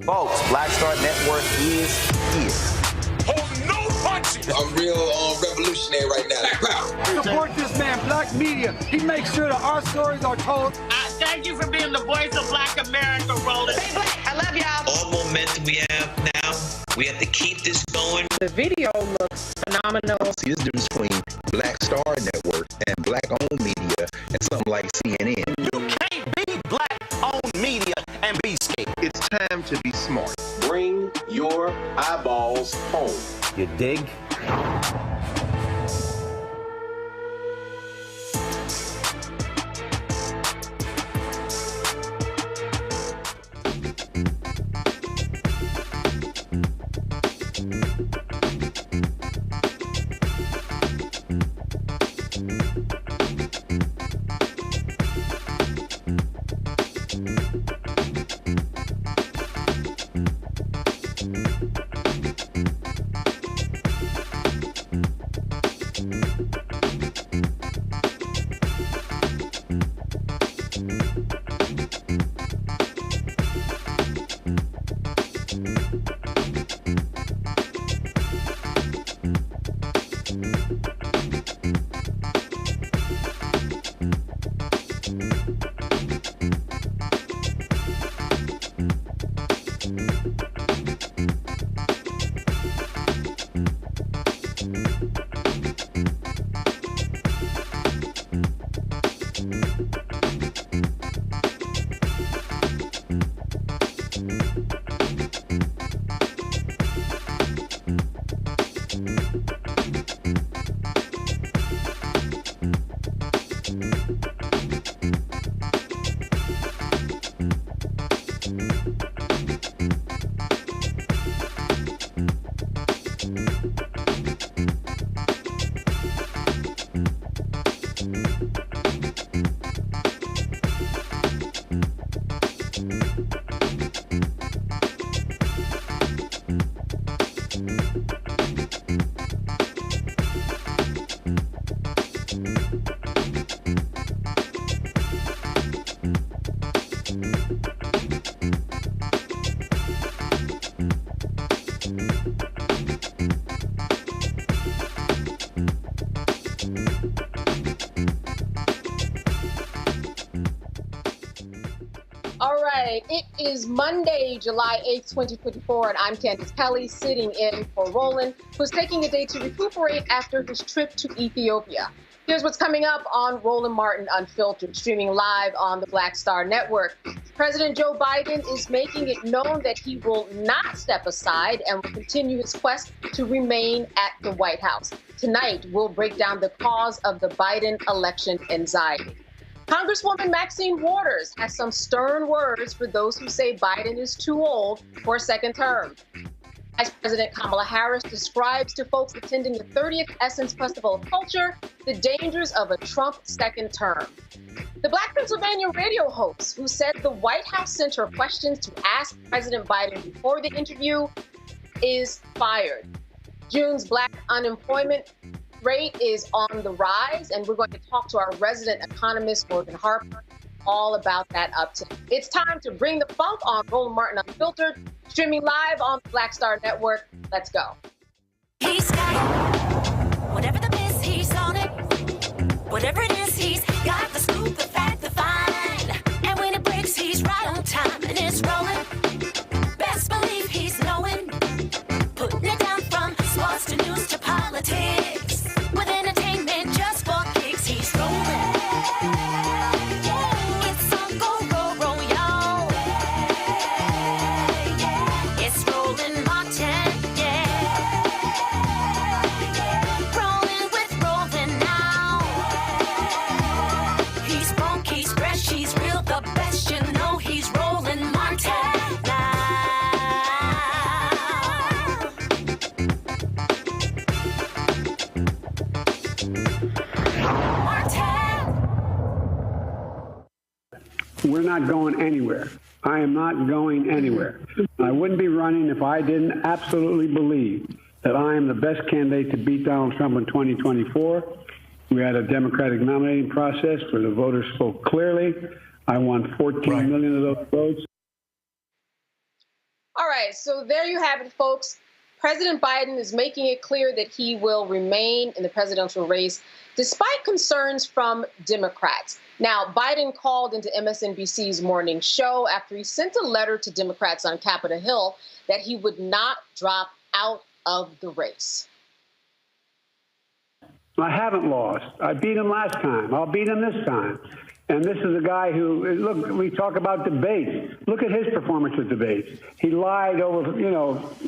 Folks, Black Star Network is here. Hold no punches! I'm real revolutionary right now. Support this man, Black media. He makes sure that our stories are told. Thank you for being the voice of Black America, Roland. Stay black. I love y'all. All momentum we have now, we have to keep this going. The video looks phenomenal. See, there's a difference between Black Star Network and Black-owned media and something like CNN. You can't be Black-owned media and be scared. It's time to be smart. Bring your eyeballs home. You dig? It is Monday, July 8th, 2024, and I'm Candace Kelly, sitting in for Roland, who's taking a day to recuperate after his trip to Ethiopia. Here's what's coming up on Roland Martin Unfiltered, streaming live on the Black Star Network. President Joe Biden is making it known that he will not step aside and will continue his quest to remain at the White House. Tonight, we'll break down the cause of the Biden election anxiety. Congresswoman Maxine Waters has some stern words for those who say Biden is too old for a second term. As President Kamala Harris describes to folks attending the 30th Essence Festival of Culture the dangers of a Trump second term. The Black Pennsylvania radio host who said the White House sent her questions to ask President Biden before the interview is fired. June's Black unemployment rate is on the rise, and we're going to talk to our resident economist, Morgan Harper, all about that uptick. It's time to bring the funk on Roland Martin Unfiltered, streaming live on the Black Star Network. Let's go. He's got it. Whatever the miss, he's on it. Whatever it is, he's got the scoop, the fact, the find. And when it breaks, he's right on time, and it's rolling. Best believe he's knowing. Putting it down from sports to news to politics. With entertainment just for kicks, he's rolling. It's on go, y'all. It's Roland Martin, rolling with Roland now. He's funk, he's fresh, he's real, the best, you know he's Roland Martin now. We're not going anywhere. I am not going anywhere. I wouldn't be running if I didn't absolutely believe that I am the best candidate to beat Donald Trump in 2024. We had a Democratic nominating process where the voters spoke clearly. I won 14 million of those votes. All right, so there you have it, folks. President Biden is making it clear that he will remain in the presidential race despite concerns from Democrats. Now, Biden called into MSNBC's morning show after he sent a letter to Democrats on Capitol Hill that he would not drop out of the race. I haven't lost. I beat him last time. I'll beat him this time. And this is a guy who, look, we talk about debates. Look at his performance at debates. He lied over,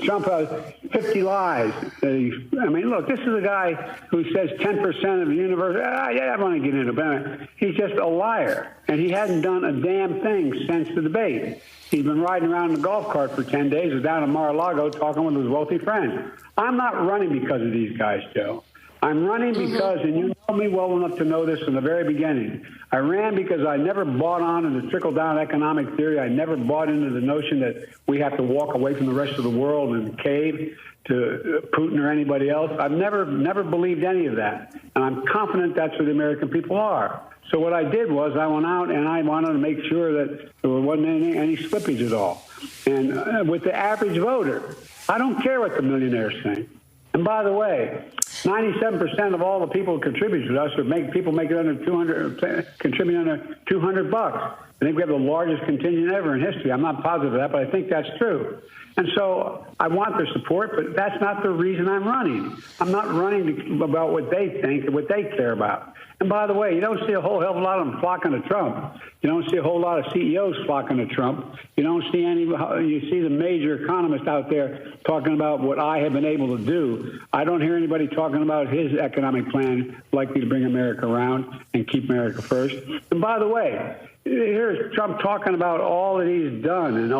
Trump has 50 lies. Look, this is a guy who says 10% of the universe. I want to get into it. He's just a liar. And he hasn't done a damn thing since the debate. He's been riding around in a golf cart for 10 days, was down in Mar-a-Lago talking with his wealthy friends. I'm not running because of these guys, Joe. I'm running because, and you know me well enough to know this from the very beginning, I ran because I never bought on to the trickle-down economic theory. I never bought into the notion that we have to walk away from the rest of the world and cave to Putin or anybody else. I've never believed any of that, and I'm confident that's where the American people are. So what I did was I went out and I wanted to make sure that there wasn't any slippage at all. And with the average voter, I don't care what the millionaires think. And by the way, 97% of all the people who contribute to us are people making under 200, contributing under $200. I think we have the largest contingent ever in history. I'm not positive of that, but I think that's true. And so I want their support, but that's not the reason I'm running. I'm not running about what they think and what they care about. And by the way, you don't see a whole hell of a lot of them flocking to Trump. You don't see a whole lot of CEOs flocking to Trump. You don't see any. You see the major economists out there talking about what I have been able to do. I don't hear anybody talking about his economic plan likely to bring America around and keep America first. And by the way, here's Trump talking about all that he's done and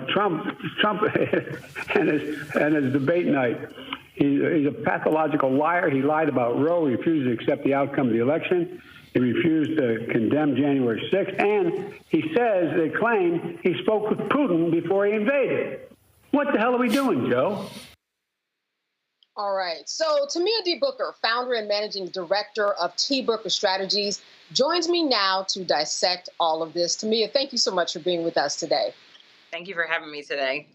Trump and his debate night. He's a pathological liar. He lied about Roe. He refused to accept the outcome of the election. He refused to condemn January 6th. And he says, they claim, he spoke with Putin before he invaded. What the hell are we doing, Joe? All right. So Tamia D. Booker, founder and managing director of T. Booker Strategies, joins me now to dissect all of this. Tamia, thank you so much for being with us today. Thank you for having me today.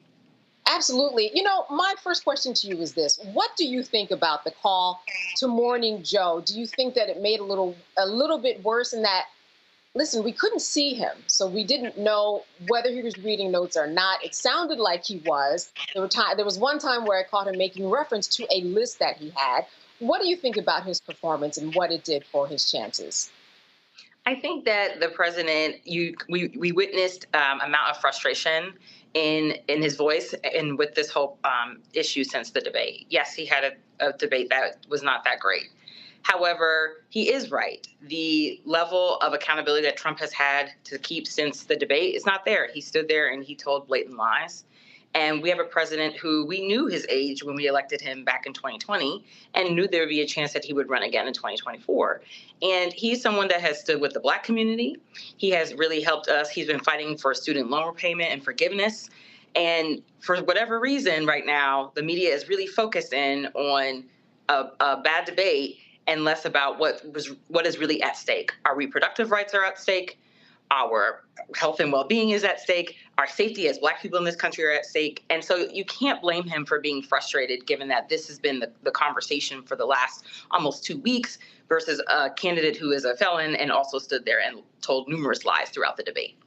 Absolutely. My first question to you is this. What do you think about the call to Morning Joe? Do you think that it made a little bit worse in that, listen, we couldn't see him, so we didn't know whether he was reading notes or not. It sounded like he was. There was one time where I caught him making reference to a list that he had. What do you think about his performance and what it did for his chances? I think that the president, we witnessed amount of frustration in his voice and with this whole issue since the debate. Yes, he had a debate that was not that great. However, he is right. The level of accountability that Trump has had to keep since the debate is not there. He stood there and he told blatant lies. And we have a president who we knew his age when we elected him back in 2020 and knew there would be a chance that he would run again in 2024. And he's someone that has stood with the Black community. He has really helped us. He's been fighting for student loan repayment and forgiveness. And for whatever reason right now, the media is really focused in on a bad debate and less about what is really at stake. Our reproductive rights are at stake. Our health and well-being is at stake. Our safety as Black people in this country are at stake. And so you can't blame him for being frustrated, given that this has been the conversation for the last almost 2 weeks versus a candidate who is a felon and also stood there and told numerous lies throughout the debate.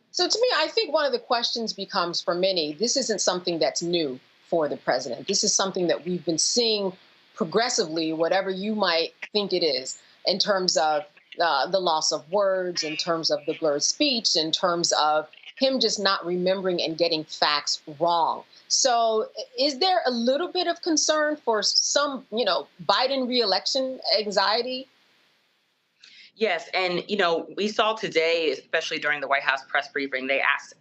So to me, I think one of the questions becomes for many, this isn't something that's new for the president. This is something that we've been seeing progressively, whatever you might think it is, in terms of the loss of words, in terms of the blurred speech, in terms of him just not remembering and getting facts wrong. So is there a little bit of concern for some, Biden reelection anxiety? Yes. And, we saw today, especially during the White House press briefing, they asked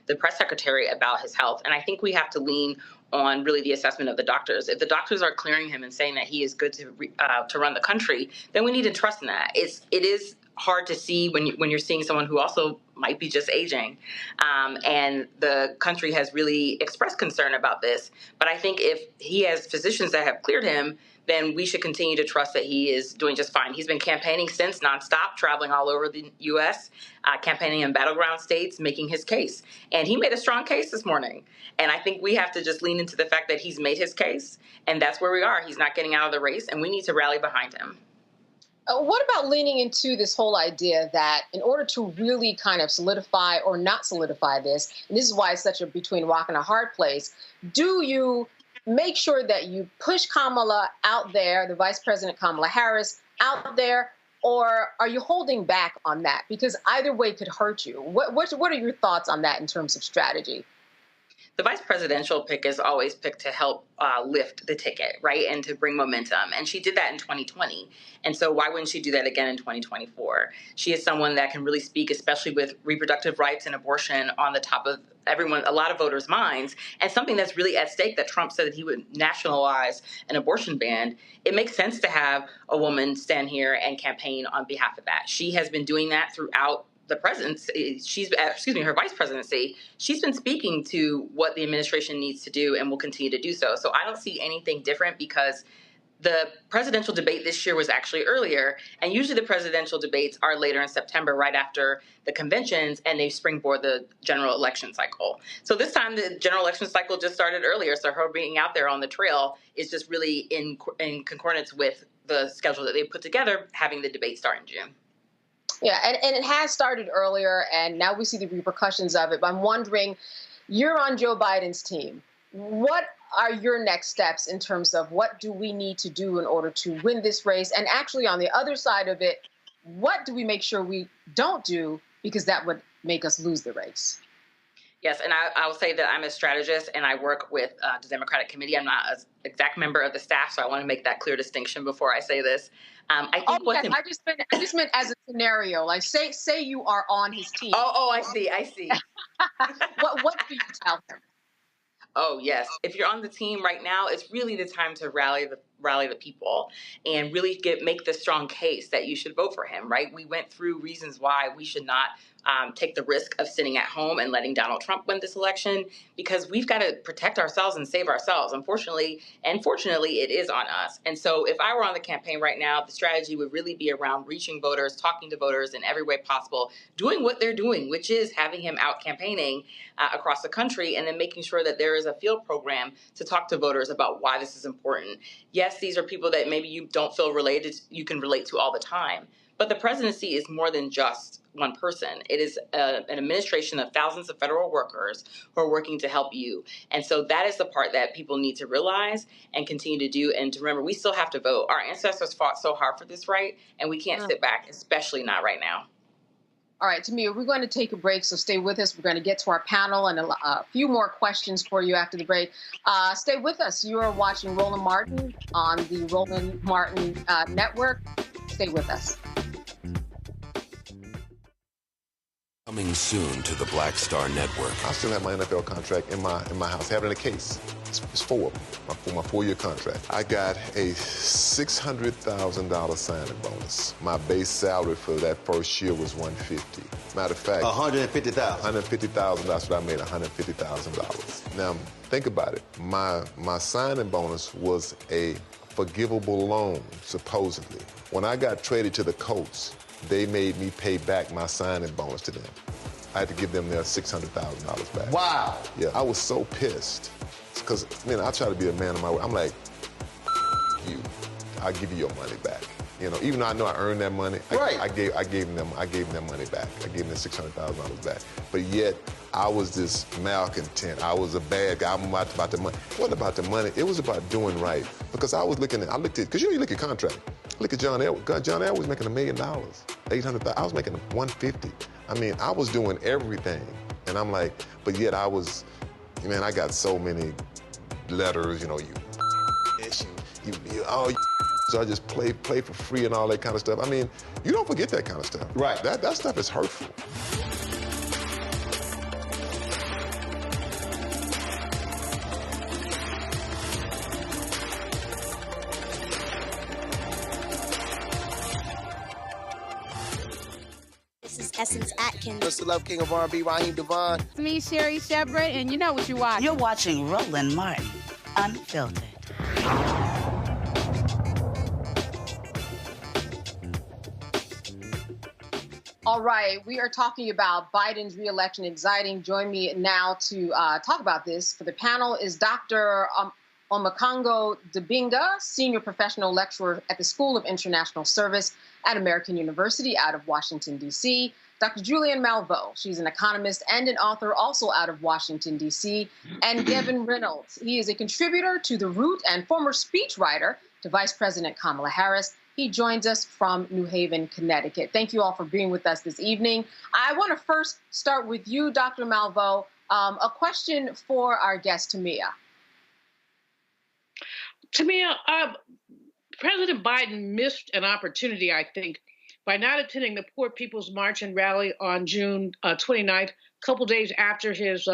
the press secretary about his health. And I think we have to lean on really the assessment of the doctors. If the doctors are clearing him and saying that he is good to run the country, then we need to trust in that. It is hard to see when you're seeing someone who also might be just aging. And the country has really expressed concern about this. But I think if he has physicians that have cleared him, then we should continue to trust that he is doing just fine. He's been campaigning since, nonstop, traveling all over the U.S., campaigning in battleground states, making his case. And he made a strong case this morning. And I think we have to just lean into the fact that he's made his case, and that's where we are. He's not getting out of the race, and we need to rally behind him. What about leaning into this whole idea that in order to really kind of solidify or not solidify this, and this is why it's such a between rock and a hard place, do you make sure that you push Kamala out there, the Vice President Kamala Harris out there, or are you holding back on that? Because either way could hurt you. What are your thoughts on that in terms of strategy? The vice presidential pick is always picked to help lift the ticket, right, and to bring momentum. And she did that in 2020. And so why wouldn't she do that again in 2024? She is someone that can really speak, especially with reproductive rights and abortion on the top of a lot of voters' minds, and something that's really at stake that Trump said that he would nationalize an abortion ban. It makes sense to have a woman stand here and campaign on behalf of that. She has been doing that throughout the presidency, her vice presidency. She's been speaking to what the administration needs to do and will continue to do so. So I don't see anything different because the presidential debate this year was actually earlier, and usually the presidential debates are later in September, right after the conventions, and they springboard the general election cycle. So this time the general election cycle just started earlier, so her being out there on the trail is just really in concordance with the schedule that they put together, having the debate start in June. Yeah, and it has started earlier, and now we see the repercussions of it. But I'm wondering, you're on Joe Biden's team. What are your next steps in terms of what do we need to do in order to win this race? And actually, on the other side of it, what do we make sure we don't do, because that would make us lose the race? Yes, and I will say that I'm a strategist, and I work with the Democratic Committee. I'm not an exact member of the staff, so I want to make that clear distinction before I say this. I think I just meant as a scenario. Like, say you are on his team. Oh, I see. What do you tell him? Oh, yes. If you're on the team right now, it's really the time to rally the people and really make the strong case that you should vote for him, right? We went through reasons why we should not take the risk of sitting at home and letting Donald Trump win this election, because we've got to protect ourselves and save ourselves. Unfortunately, and fortunately, it is on us. And so if I were on the campaign right now, the strategy would really be around reaching voters, talking to voters in every way possible, doing what they're doing, which is having him out campaigning across the country, and then making sure that there is a field program to talk to voters about why this is important. Yes, these are people that maybe you don't feel you can relate to all the time. But the presidency is more than just one person. It is an administration of thousands of federal workers who are working to help you. And so that is the part that people need to realize and continue to do. And to remember, we still have to vote. Our ancestors fought so hard for this right, and we can't sit back, especially not right now. All right, Tamia, we're going to take a break, so stay with us. We're going to get to our panel and a few more questions for you after the break. Stay with us. You are watching Roland Martin on the Roland Martin Network. Stay with us. Coming soon to the Black Star Network. I still have my NFL contract in my house. I have it in a case. It's 4 of them, my 4-year contract. I got a $600,000 signing bonus. My base salary for that first year was $150,000. Matter of fact, $150,000. $150,000. That's what I made, $150,000. Now think about it. My signing bonus was a forgivable loan, supposedly. When I got traded to the Colts, they made me pay back my signing bonus to them. I had to give them their $600,000 back. Wow. Yeah, I was so pissed. Because, I try to be a man of my word. I'm like, you, I'll give you your money back. Even though I know I earned that money, right. I gave them their money back. I gave them $600,000 back. But yet, I was this malcontent. I was a bad guy. I'm about the money. It wasn't about the money. It was about doing right. Because I looked at, because you look at contract. Look at John Elway. John Elway was making $1 million, $800,000. I was making $150,000. I was doing everything. And I'm like, but yet I was, I got so many letters, so I just play for free and all that kind of stuff. You don't forget that kind of stuff. Right. That stuff is hurtful. This is Essence Atkins. Mr. Love King of R&B, Raheem Devon. It's me, Sherry Shepherd, and you know what you watch. You're watching Roland Martin, Unfiltered. All right, we are talking about Biden's re-election anxiety. Join me now to talk about this. For the panel is Dr. Omakongo Dibinga, Senior Professional Lecturer at the School of International Service at American University out of Washington, D.C. Dr. Julianne Malveaux, she's an economist and an author also out of Washington, D.C. And Gavin Reynolds, he is a contributor to The Root and former speechwriter to Vice President Kamala Harris. He joins us from New Haven, Connecticut. Thank you all for being with us this evening. I want to first start with you, Dr. Malveaux. A question for our guest, Tamia. Tamia, President Biden missed an opportunity, I think, by not attending the Poor People's March and Rally on June 29th, a couple days after his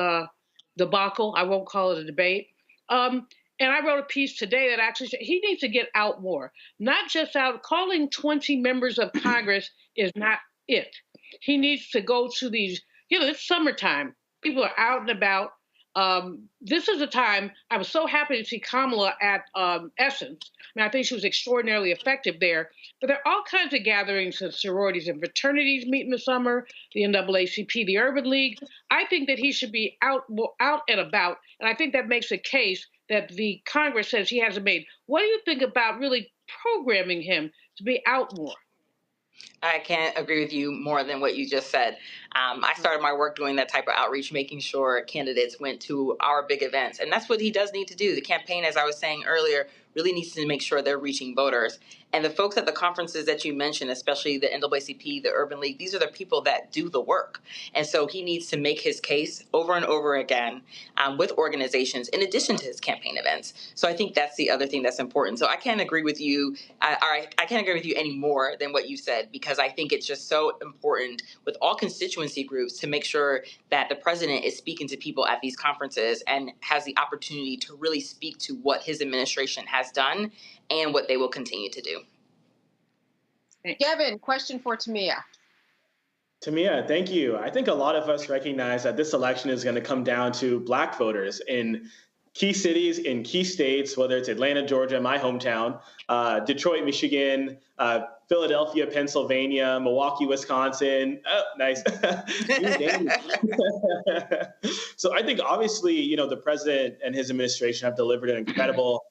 debacle. I won't call it a debate. And I wrote a piece today that actually said he needs to get out more, not just out. Calling 20 members of Congress is not it. He needs to go to these, it's summertime. People are out and about. This is a time, I was so happy to see Kamala at Essence. I think she was extraordinarily effective there. But there are all kinds of gatherings and sororities and fraternities meet in the summer, the NAACP, the Urban League. I think that he should be out and about. And I think that makes a case that the Congress says he hasn't made. What do you think about really programming him to be out more? I can't agree with you more than what you just said. I started my work doing that type of outreach, making sure candidates went to our big events. And that's what he does need to do. The campaign, as I was saying earlier, really needs to make sure they're reaching voters. And the folks at the conferences that you mentioned, especially the NAACP, the Urban League, these are the people that do the work. And so he needs to make his case over and over again with organizations in addition to his campaign events. So I think that's the other thing that's important. So I can't agree with you. I can't agree with you any more than what you said, because I think it's just so important with all constituency groups to make sure that the president is speaking to people at these conferences and has the opportunity to really speak to what his administration has done and what they will continue to do. Gavin, question for Tamia. Tamia, thank you. I think a lot of us recognize that this election is going to come down to Black voters in key cities, in key states, whether it's Atlanta, Georgia, my hometown, Detroit, Michigan, Philadelphia, Pennsylvania, Milwaukee, Wisconsin. Oh, nice. So I think obviously, the president and his administration have delivered an incredible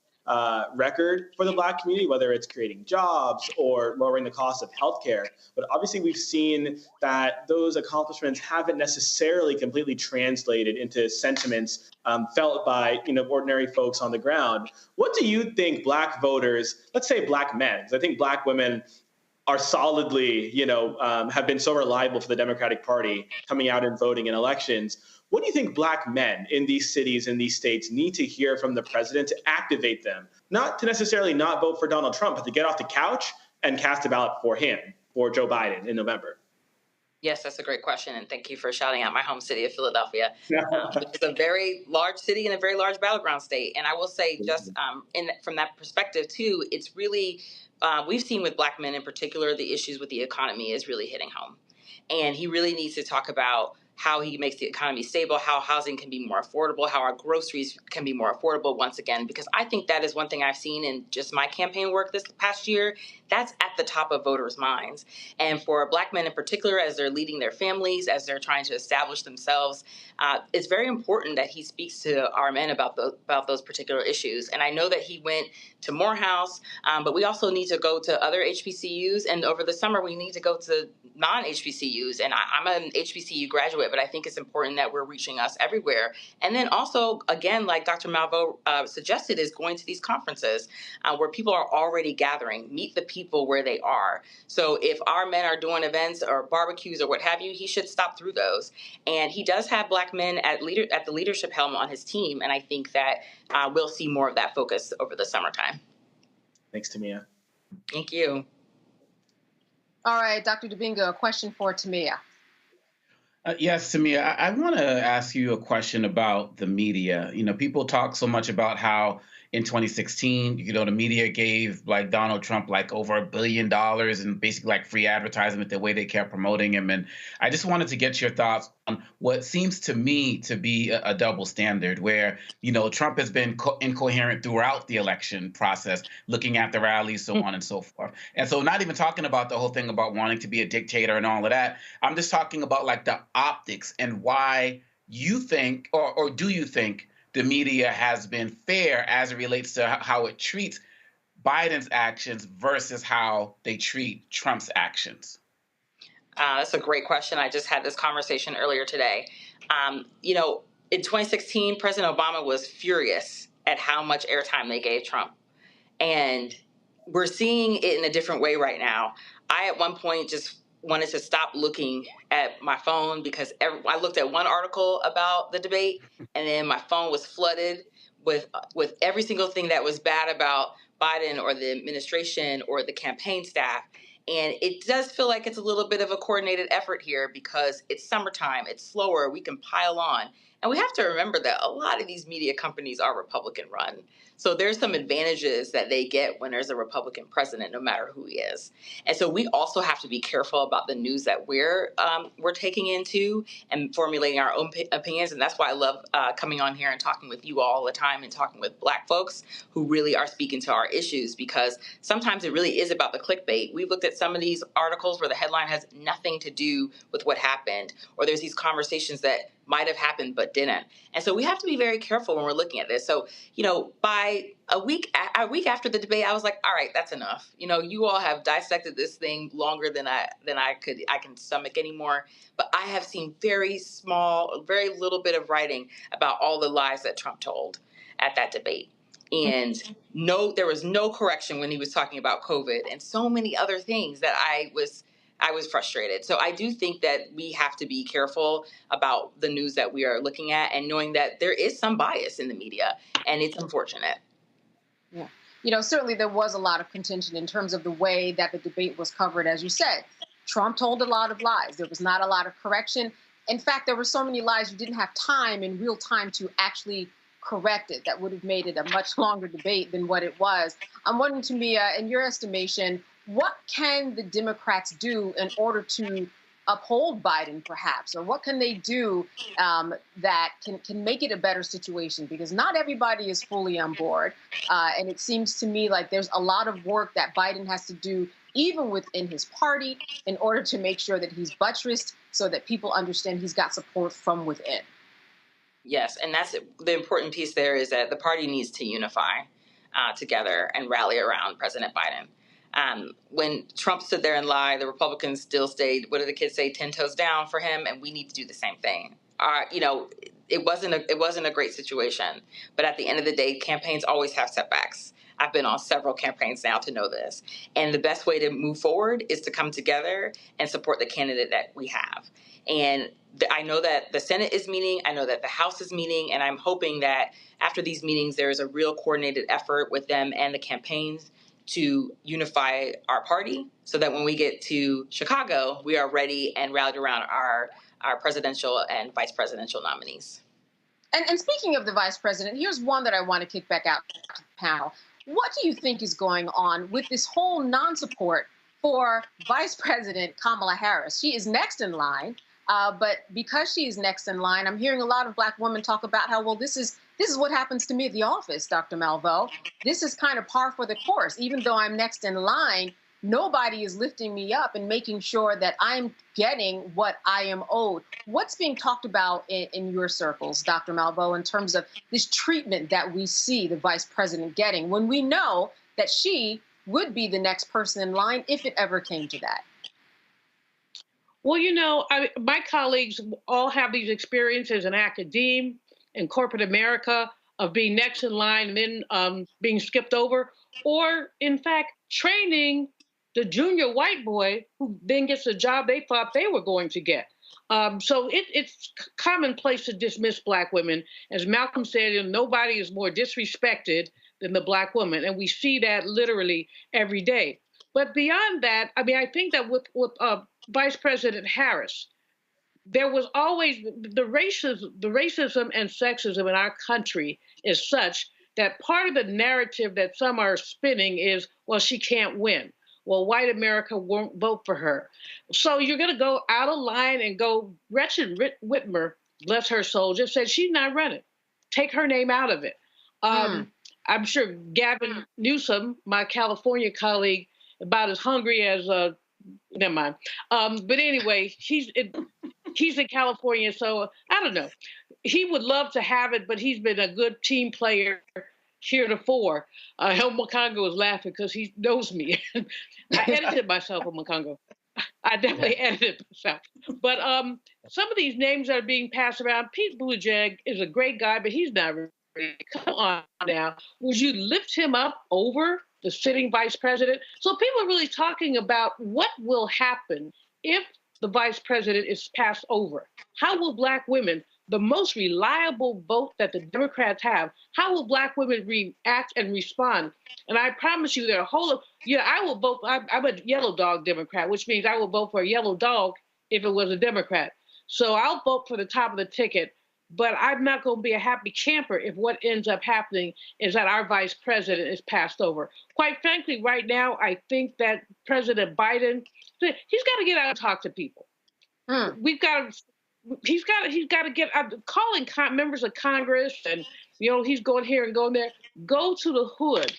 record for the Black community, whether it's creating jobs or lowering the cost of healthcare. But obviously, we've seen that those accomplishments haven't necessarily completely translated into sentiments felt by ordinary folks on the ground. What do you think Black voters, let's say Black men, because I think Black women are solidly, have been so reliable for the Democratic Party coming out and voting in elections. What do you think Black men in these cities, in these states, need to hear from the president to activate them? Not to necessarily not vote for Donald Trump, but to get off the couch and cast a ballot for him, for Joe Biden in November. Yes, that's a great question. And thank you for shouting out my home city of Philadelphia, which is a very large city and a very large battleground state. And I will say just from that perspective, too, it's really we've seen with Black men in particular, the issues with the economy is really hitting home. And he really needs to talk about how he makes the economy stable, how housing can be more affordable, how our groceries can be more affordable once again, because I think that is one thing I've seen in just my campaign work this past year. That's at the top of voters' minds. And for Black men in particular, as they're leading their families, as they're trying to establish themselves, it's very important that he speaks to our men about those particular issues. And I know that he went to Morehouse, but we also need to go to other HBCUs. And over the summer, we need to go to non-HBCUs. And I'm an HBCU graduate, but I think it's important that we're reaching us everywhere. And then also, again, like Dr. Malveaux suggested, is going to these conferences where people are already gathering, meet the people where they are. So if our men are doing events or barbecues or what have you, he should stop through those. And he does have Black men at the leadership helm on his team. And I think that we'll see more of that focus over the summertime. Thanks, Tamia. Thank you. All right, Dr. Dibinga, a question for Tamia. Yes, Tamia, I want to ask you a question about the media. People talk so much about how in 2016. You know, the media gave like Donald Trump like over $1 billion and basically like free advertisement, the way they kept promoting him. And I just wanted to get your thoughts on what seems to me to be a double standard where, you know, Trump has been incoherent throughout the election process, looking at the rallies, so on and so forth. And so not even talking about the whole thing about wanting to be a dictator and all of that. I'm just talking about like the optics and why you think, or do you think the media has been fair as it relates to how it treats Biden's actions versus how they treat Trump's actions? That's a great question. I just had this conversation earlier today. You know, in 2016, President Obama was furious at how much airtime they gave Trump. And we're seeing it in a different way right now. I, at one point, just wanted to stop looking at my phone because I looked at one article about the debate, and then my phone was flooded with every single thing that was bad about Biden or the administration or the campaign staff. And it does feel like it's a little bit of a coordinated effort here because it's summertime, it's slower, we can pile on. And we have to remember that a lot of these media companies are Republican run. So there's some advantages that they get when there's a Republican president, no matter who he is. And so we also have to be careful about the news that we're taking into and formulating our own opinions. And that's why I love coming on here and talking with you all the time and talking with Black folks who really are speaking to our issues, because sometimes it really is about the clickbait. We've looked at some of these articles where the headline has nothing to do with what happened, or there's these conversations that might have happened but didn't. And so we have to be very careful when we're looking at this. So, you know, by a week after the debate, I was like, all right, that's enough. You know, you all have dissected this thing longer than I can stomach anymore. But I have seen very little bit of writing about all the lies that Trump told at that debate. And there was no correction when he was talking about COVID and so many other things that I was frustrated. So I do think that we have to be careful about the news that we are looking at and knowing that there is some bias in the media, and it's unfortunate. Yeah. You know, certainly there was a lot of contention in terms of the way that the debate was covered. As you said, Trump told a lot of lies. There was not a lot of correction. In fact, there were so many lies you didn't have time in real time to actually correct it. That would have made it a much longer debate than what it was. I'm wondering, Tamia, in your estimation, what can the Democrats do in order to uphold Biden, perhaps? Or what can they do that can make it a better situation? Because not everybody is fully on board. And it seems to me like there's a lot of work that Biden has to do, even within his party, in order to make sure that he's buttressed so that people understand he's got support from within. Yes, and that's the important piece there, is that the party needs to unify together and rally around President Biden. When Trump stood there and lied, the Republicans still stayed, what do the kids say, 10 toes down for him, and we need to do the same thing. You know, it wasn't a great situation, but at the end of the day, campaigns always have setbacks. I've been on several campaigns now to know this. And the best way to move forward is to come together and support the candidate that we have. And I know that the Senate is meeting, I know that the House is meeting, and I'm hoping that after these meetings, there is a real coordinated effort with them and the campaigns to unify our party so that when we get to Chicago, we are ready and rallied around our presidential and vice presidential nominees. And speaking of the vice president, here's one that I want to kick back out to the panel. What do you think is going on with this whole non-support for Vice President Kamala Harris? She is next in line, but because she is next in line, I'm hearing a lot of Black women talk about how, well, this is what happens to me at the office, Dr. Malveaux. This is kind of par for the course. Even though I'm next in line, nobody is lifting me up and making sure that I'm getting what I am owed. What's being talked about in your circles, Dr. Malveaux, in terms of this treatment that we see the vice president getting when we know that she would be the next person in line if it ever came to that? Well, you know, my colleagues all have these experiences in academia, in corporate America, of being next in line and then being skipped over, or in fact, training the junior white boy who then gets the job they thought they were going to get. So it's commonplace to dismiss Black women. As Malcolm said, nobody is more disrespected than the Black woman. And we see that literally every day. But beyond that, I mean, I think that with Vice President Harris, there was always the racism and sexism in our country is such that part of the narrative that some are spinning is, well, she can't win. Well, white America won't vote for her. So you're going to go out of line and go, Gretchen Whitmer, bless her soul, just said she's not running. Take her name out of it. I'm sure Gavin Newsom, my California colleague, about as hungry as never mind. But anyway, he's in California, so I don't know. He would love to have it, but he's been a good team player heretofore. Helm Makongo was laughing because he knows me. I edited myself on Makongo. I definitely edited myself. But some of these names that are being passed around, Pete Buttigieg is a great guy, but he's not ready. Come on now. Would you lift him up over the sitting vice president? So people are really talking about what will happen if the vice president is passed over. How will Black women, the most reliable vote that the Democrats have, how will Black women react and respond? And I promise you, there are a whole, I will vote, I'm a yellow dog Democrat, which means I will vote for a yellow dog if it was a Democrat. So I'll vote for the top of the ticket, but I'm not going to be a happy camper if what ends up happening is that our vice president is passed over. Quite frankly, right now, I think that President Biden, he's got to get out and talk to people. He's got to get calling members of Congress, and he's going here and going there. Go to the hood,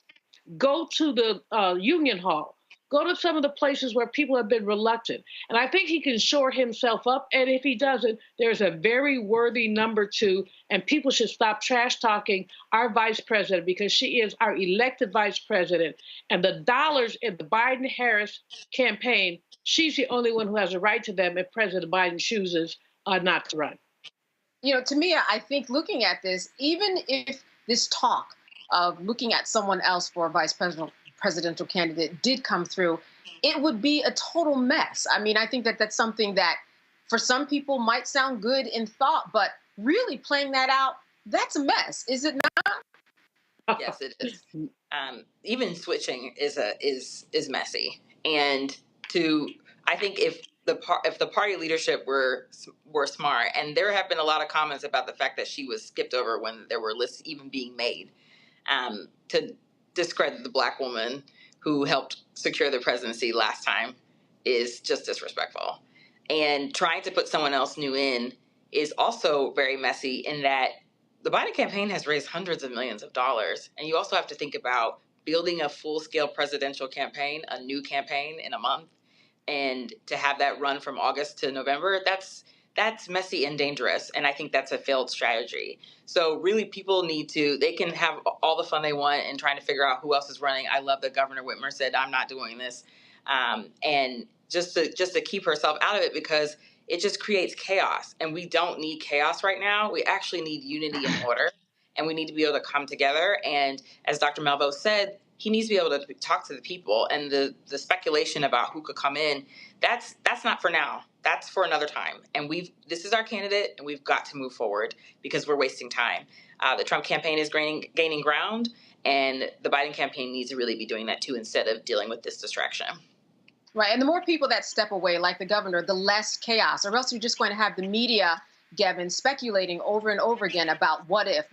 go to the Union Hall, go to some of the places where people have been reluctant, and I think he can shore himself up. And if he doesn't, there's a very worthy number two, and people should stop trash talking our vice president because she is our elected vice president, and the dollars in the Biden-Harris campaign, she's the only one who has a right to them if President Biden chooses not to run. To me, I think looking at this, even if this talk of looking at someone else for a vice presidential candidate did come through, it would be a total mess. I mean, I think that that's something that for some people might sound good in thought, but really playing that out, that's a mess, is it not? Yes, it is. Even switching is messy, and I think if the party leadership were smart, and there have been a lot of comments about the fact that she was skipped over when there were lists even being made to discredit the Black woman who helped secure the presidency last time is just disrespectful. And trying to put someone else new in is also very messy in that the Biden campaign has raised hundreds of millions of dollars. And you also have to think about building a full-scale presidential campaign, a new campaign in a month, and to have that run from August to November, that's messy and dangerous. And I think that's a failed strategy. So really people they can have all the fun they want in trying to figure out who else is running. I love that Governor Whitmer said, I'm not doing this. And just to keep herself out of it, because it just creates chaos. And we don't need chaos right now. We actually need unity and order. And we need to be able to come together. And as Dr. Malveaux said, he needs to be able to talk to the people, and the speculation about who could come in, that's not for now. That's for another time. And this is our candidate, and we've got to move forward because we're wasting time. The Trump campaign is gaining ground, and the Biden campaign needs to really be doing that too instead of dealing with this distraction. Right. And the more people that step away, like the governor, the less chaos, or else you're just going to have the media, Gavin, speculating over and over again about what if.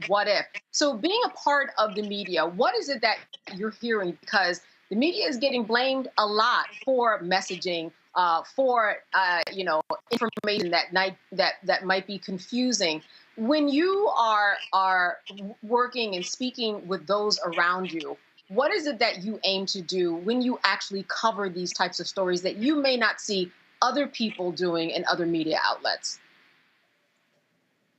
So being a part of the media, what is it that you're hearing? Because the media is getting blamed a lot for messaging, for information that might be confusing. When you are working and speaking with those around you, what is it that you aim to do when you actually cover these types of stories that you may not see other people doing in other media outlets?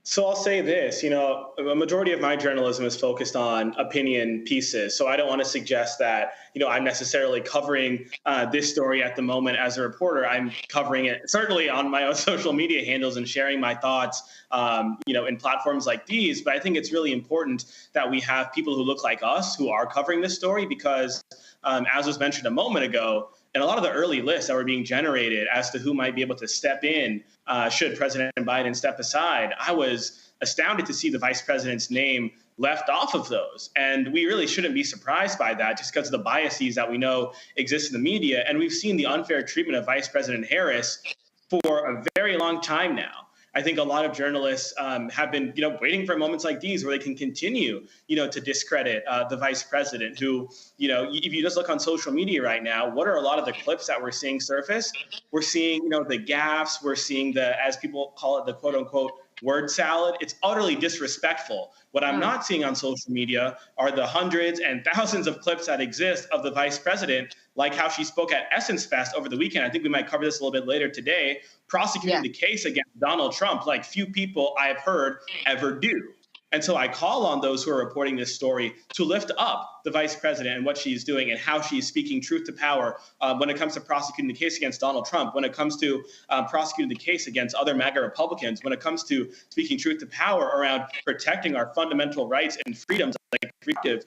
So I'll say this, a majority of my journalism is focused on opinion pieces. So I don't want to suggest that, I'm necessarily covering this story at the moment as a reporter. I'm covering it certainly on my own social media handles and sharing my thoughts, in platforms like these. But I think it's really important that we have people who look like us who are covering this story because, as was mentioned a moment ago, and a lot of the early lists that were being generated as to who might be able to step in should President Biden step aside, I was astounded to see the vice president's name left off of those. And we really shouldn't be surprised by that just because of the biases that we know exist in the media. And we've seen the unfair treatment of Vice President Harris for a very long time now. I think a lot of journalists have been, waiting for moments like these where they can continue, to discredit the vice president who, if you just look on social media right now, what are a lot of the clips that we're seeing surface? We're seeing, the gaffes. We're seeing as people call it, the quote unquote word salad. It's utterly disrespectful. What I'm not seeing on social media are the hundreds and thousands of clips that exist of the vice president, like how she spoke at Essence Fest over the weekend. I think we might cover this a little bit later today, prosecuting the case against Donald Trump like few people I've heard ever do. And so I call on those who are reporting this story to lift up the vice president and what she's doing and how she's speaking truth to power when it comes to prosecuting the case against Donald Trump, when it comes to prosecuting the case against other MAGA Republicans, when it comes to speaking truth to power around protecting our fundamental rights and freedoms, like reproductive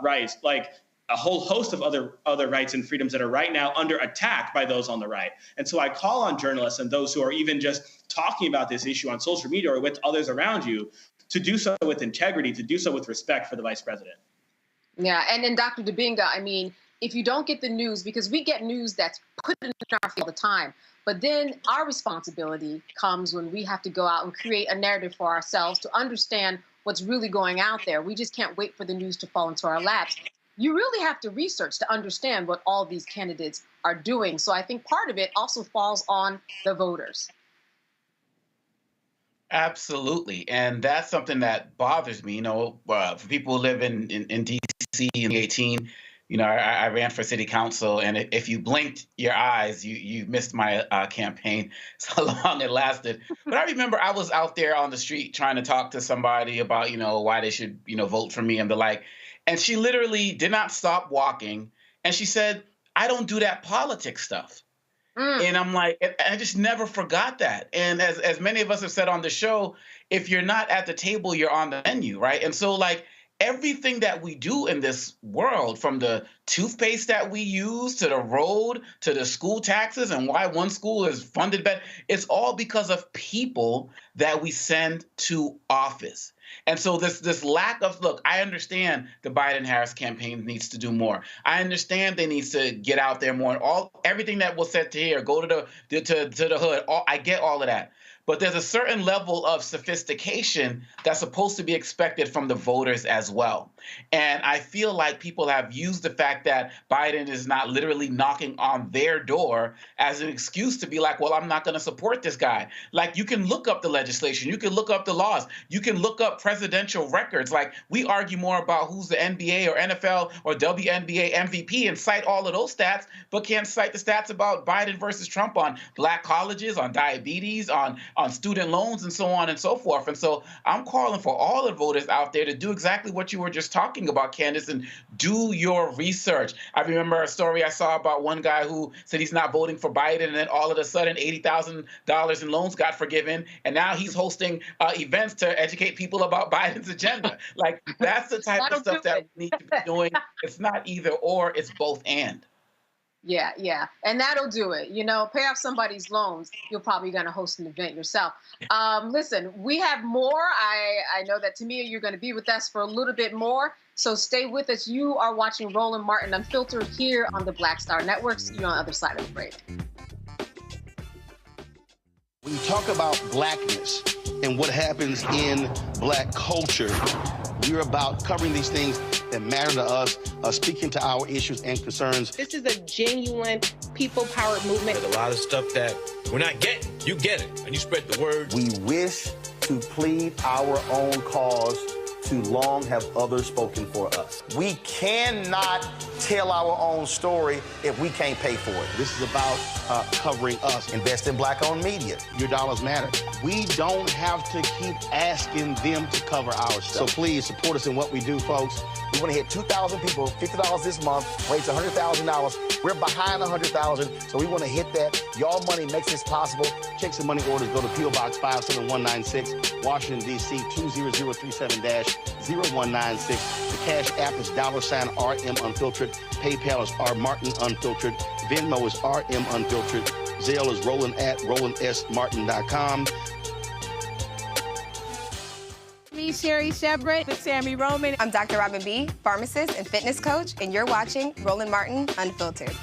rights, like a whole host of other rights and freedoms that are right now under attack by those on the right. And so I call on journalists and those who are even just talking about this issue on social media or with others around you to do so with integrity, to do so with respect for the vice president. Yeah, and then Dr. Dubinga, I mean, if you don't get the news, because we get news that's put in our face all the time, but then our responsibility comes when we have to go out and create a narrative for ourselves to understand what's really going out there. We just can't wait for the news to fall into our laps. You really have to research to understand what all these candidates are doing. So I think part of it also falls on the voters. Absolutely. And that's something that bothers me. For people who live in D.C. in 2018, I ran for city council. And if you blinked your eyes, you missed my campaign. So long it lasted. But I remember I was out there on the street trying to talk to somebody about, why they should, vote for me and the like. And she literally did not stop walking. And she said, I don't do that politics stuff. And I'm like, I just never forgot that. And as many of us have said on the show, if you're not at the table, you're on the menu, right? And so like everything that we do in this world, from the toothpaste that we use to the road to the school taxes and why one school is funded better, it's all because of people that we send to office. And so this lack of, look, I understand the Biden-Harris campaign needs to do more. I understand they need to get out there more. Everything that was said to here, go to the hood. I get all of that. But there's a certain level of sophistication that's supposed to be expected from the voters as well. And I feel like people have used the fact that Biden is not literally knocking on their door as an excuse to be like, well, I'm not going to support this guy. Like, you can look up the legislation. You can look up the laws. You can look up presidential records. Like, we argue more about who's the NBA or NFL or WNBA MVP and cite all of those stats, but can't cite the stats about Biden versus Trump on black colleges, on diabetes, on student loans, and so on and so forth. And so I'm calling for all the voters out there to do exactly what you were just talking about, Candace, and do your research. I remember a story I saw about one guy who said he's not voting for Biden, and then all of a sudden $80,000 in loans got forgiven, and now he's hosting events to educate people about Biden's agenda. Like, that's the type of stuff that we need to be doing. It's not either or, it's both and. Yeah. And that'll do it. Pay off somebody's loans. You're probably going to host an event yourself. Listen, we have more. I know that Tamia, you're going to be with us for a little bit more. So stay with us. You are watching Roland Martin Unfiltered here on the Black Star Network. See you on the other side of the break. When you talk about blackness and what happens in black culture, we're about covering these things that matter to us, speaking to our issues and concerns. This is a genuine people-powered movement. There's a lot of stuff that we're not getting. You get it, and you spread the word. We wish to plead our own cause. Too long have others spoken for us. We cannot tell our own story if we can't pay for it. This is about covering us. Invest in black-owned media. Your dollars matter. We don't have to keep asking them to cover our stuff. So please support us in what we do, folks. We want to hit 2,000 people, $50 this month, raise $100,000. We're behind 100,000, so we want to hit that. Y'all money makes this possible. Check some money orders. Go to P.O. Box 57196, Washington, D.C. 20037-0196. The Cash App is $RM Unfiltered. PayPal is R Martin Unfiltered. Venmo is RM Unfiltered. Zelle is RolandSMartin.com. Me, Sherry Shepard, with Sammy Roman. I'm Dr. Robin B., pharmacist and fitness coach, and you're watching Roland Martin Unfiltered.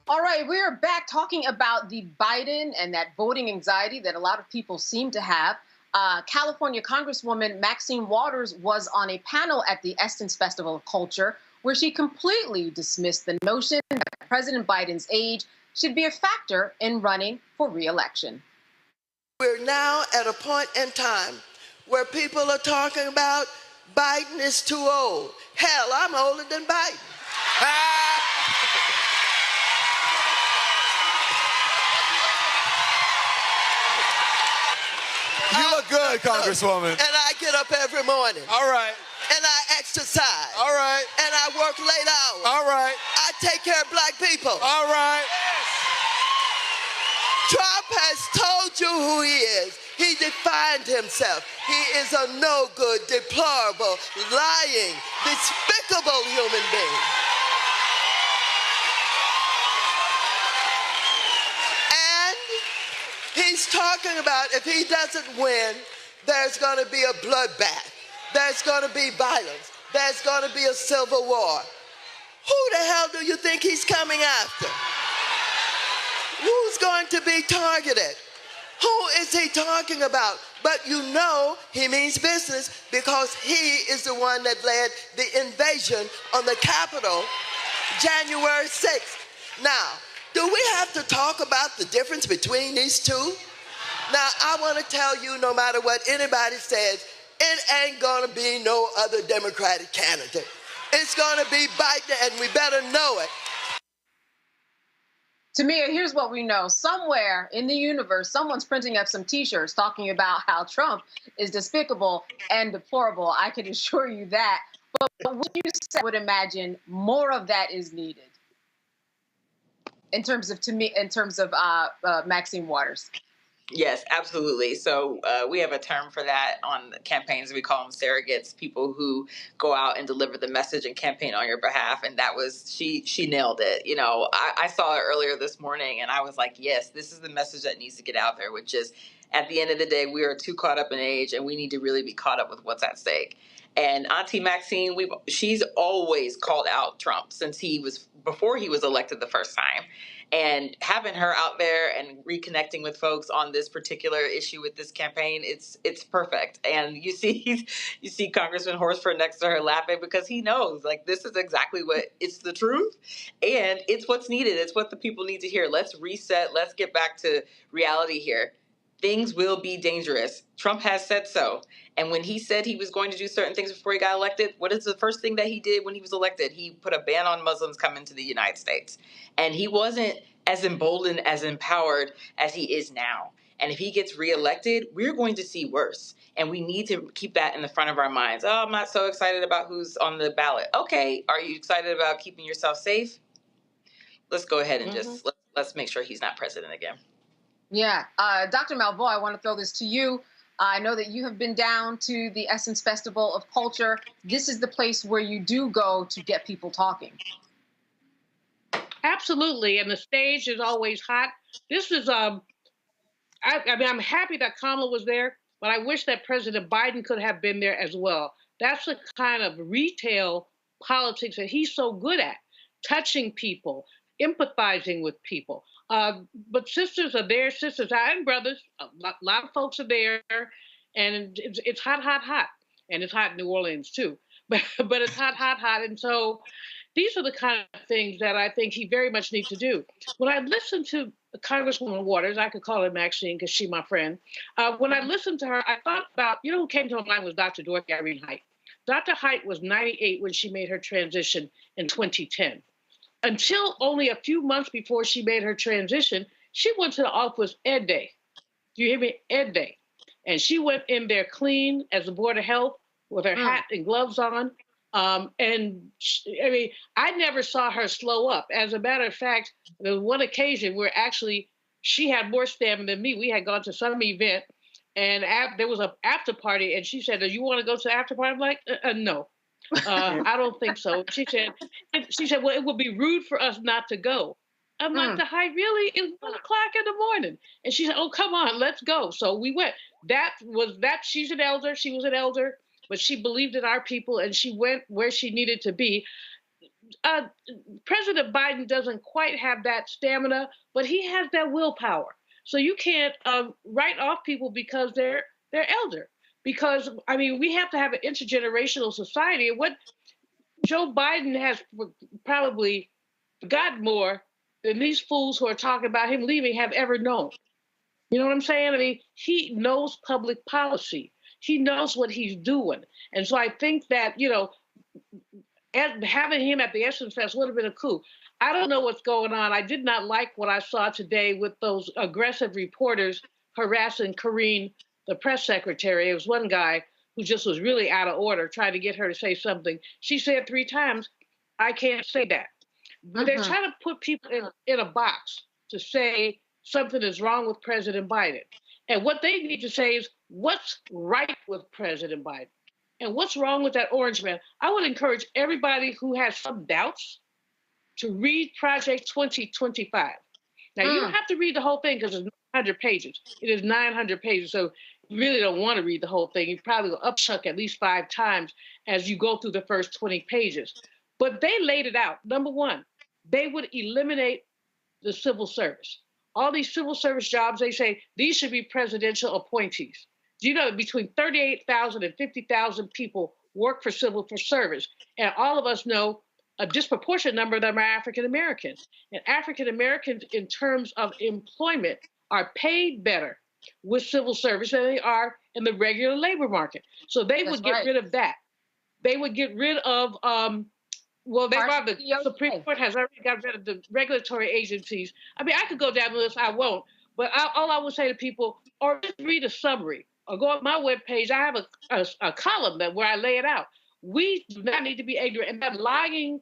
All right, we are back talking about the Biden and that voting anxiety that a lot of people seem to have. California Congresswoman Maxine Waters was on a panel at the Essence Festival of Culture where she completely dismissed the notion that President Biden's age should be a factor in running for re-election. We're now at a point in time where people are talking about Biden is too old. Hell, I'm older than Biden. You look good, Congresswoman. And I get up every morning. All right. And I exercise. All right. And I work late hours. All right. I take care of black people. All right. Trump has told you who he is. He defined himself. He is a no good, deplorable, lying, despicable human being. And he's talking about if he doesn't win, there's going to be a bloodbath. There's going to be violence. There's going to be a civil war. Who the hell do you think he's coming after? Who's going to be targeted? Who is he talking about? But you know he means business because he is the one that led the invasion on the Capitol January 6th. Now, do we have to talk about the difference between these two? Now, I want to tell you, no matter what anybody says, it ain't going to be no other Democratic candidate. It's going to be Biden, and we better know it. Tamia, here's what we know. Somewhere in the universe, someone's printing up some T-shirts talking about how Trump is despicable and deplorable. I can assure you that. But what you said, I would imagine more of that is needed in terms of Maxine Waters. Yes, absolutely. So we have a term for that on the campaigns. We call them surrogates, people who go out and deliver the message and campaign on your behalf. And that was, she nailed it. You know, I saw it earlier this morning and I was like, yes, this is the message that needs to get out there, which is at the end of the day, we are too caught up in age and we need to really be caught up with what's at stake. And Auntie Maxine, she's always called out Trump since before he was elected the first time. And having her out there and reconnecting with folks on this particular issue with this campaign, it's perfect. And you see Congressman Horsford next to her laughing because he knows, like, this is exactly it's the truth. And it's what's needed. It's what the people need to hear. Let's reset. Let's get back to reality here. Things will be dangerous. Trump has said so. And when he said he was going to do certain things before he got elected, what is the first thing that he did when he was elected? He put a ban on Muslims coming to the United States. And he wasn't as emboldened, as empowered as he is now. And if he gets reelected, we're going to see worse. And we need to keep that in the front of our minds. Oh, I'm not so excited about who's on the ballot. Okay, are you excited about keeping yourself safe? Let's go ahead and just let's make sure he's not president again. Yeah. Dr. Malvoy, I want to throw this to you. I know that you have been down to the Essence Festival of Culture. This is the place where you do go to get people talking. Absolutely. And the stage is always hot. This is, I mean, I'm happy that Kamala was there, but I wish that President Biden could have been there as well. That's the kind of retail politics that he's so good at, touching people, empathizing with people. But sisters are there, sisters and brothers. A lot of folks are there, and it's hot, hot, hot. And it's hot in New Orleans, too. But it's hot, hot, hot. And so these are the kind of things that I think he very much needs to do. When I listened to Congresswoman Waters, I could call her Maxine because she's my friend. When I listened to her, I thought about, who came to my mind was Dr. Dorothy Irene Height. Dr. Height was 98 when she made her transition in 2010. Until only a few months before she made her transition, she went to the office Ed Day. Do you hear me? Ed Day. And she went in there clean as the Board of Health with her hat and gloves on. And I never saw her slow up. As a matter of fact, there was one occasion where actually she had more stamina than me. We had gone to some event and there was an after party and she said, "Do you want to go to the after party?" I'm like, no. I don't think so. She said, well, it would be rude for us not to go. I'm like, the Height, really? It's 1 o'clock in the morning. And she said, oh, come on, let's go. So we went. She's an elder. She was an elder, but she believed in our people and she went where she needed to be. President Biden doesn't quite have that stamina, but he has that willpower. So you can't write off people because they're elder. Because I mean, we have to have an intergenerational society. And what Joe Biden has probably got more than these fools who are talking about him leaving have ever known. You know what I'm saying? I mean, he knows public policy. He knows what he's doing. And so I think that, you know, having him at the Essence Fest would have been a coup. I don't know what's going on. I did not like what I saw today with those aggressive reporters harassing Karine, the press secretary. It was one guy who just was really out of order, trying to get her to say something. She said 3 times, I can't say that. But they're trying to put people in a box to say something is wrong with President Biden. And what they need to say is, what's right with President Biden? And what's wrong with that orange man? I would encourage everybody who has some doubts to read Project 2025. Now, you don't have to read the whole thing because it's 900 pages. It is 900 pages, so you really don't want to read the whole thing. You probably will upchuck at least 5 times as you go through the first 20 pages. But they laid it out. Number one, they would eliminate the civil service. All these civil service jobs, they say, these should be presidential appointees. Do you know that between 38,000 and 50,000 people work for civil service? And all of us know a disproportionate number of them are African Americans. And African Americans, in terms of employment, are paid better with civil service than they are in the regular labor market. So they would get rid of that. They would get rid of, the Supreme Court has already got rid of the regulatory agencies. I mean, I could go down the list, I won't. But all I would say to people, or just read a summary, or go on my webpage. I have a column where I lay it out. We do not need to be ignorant. And that lying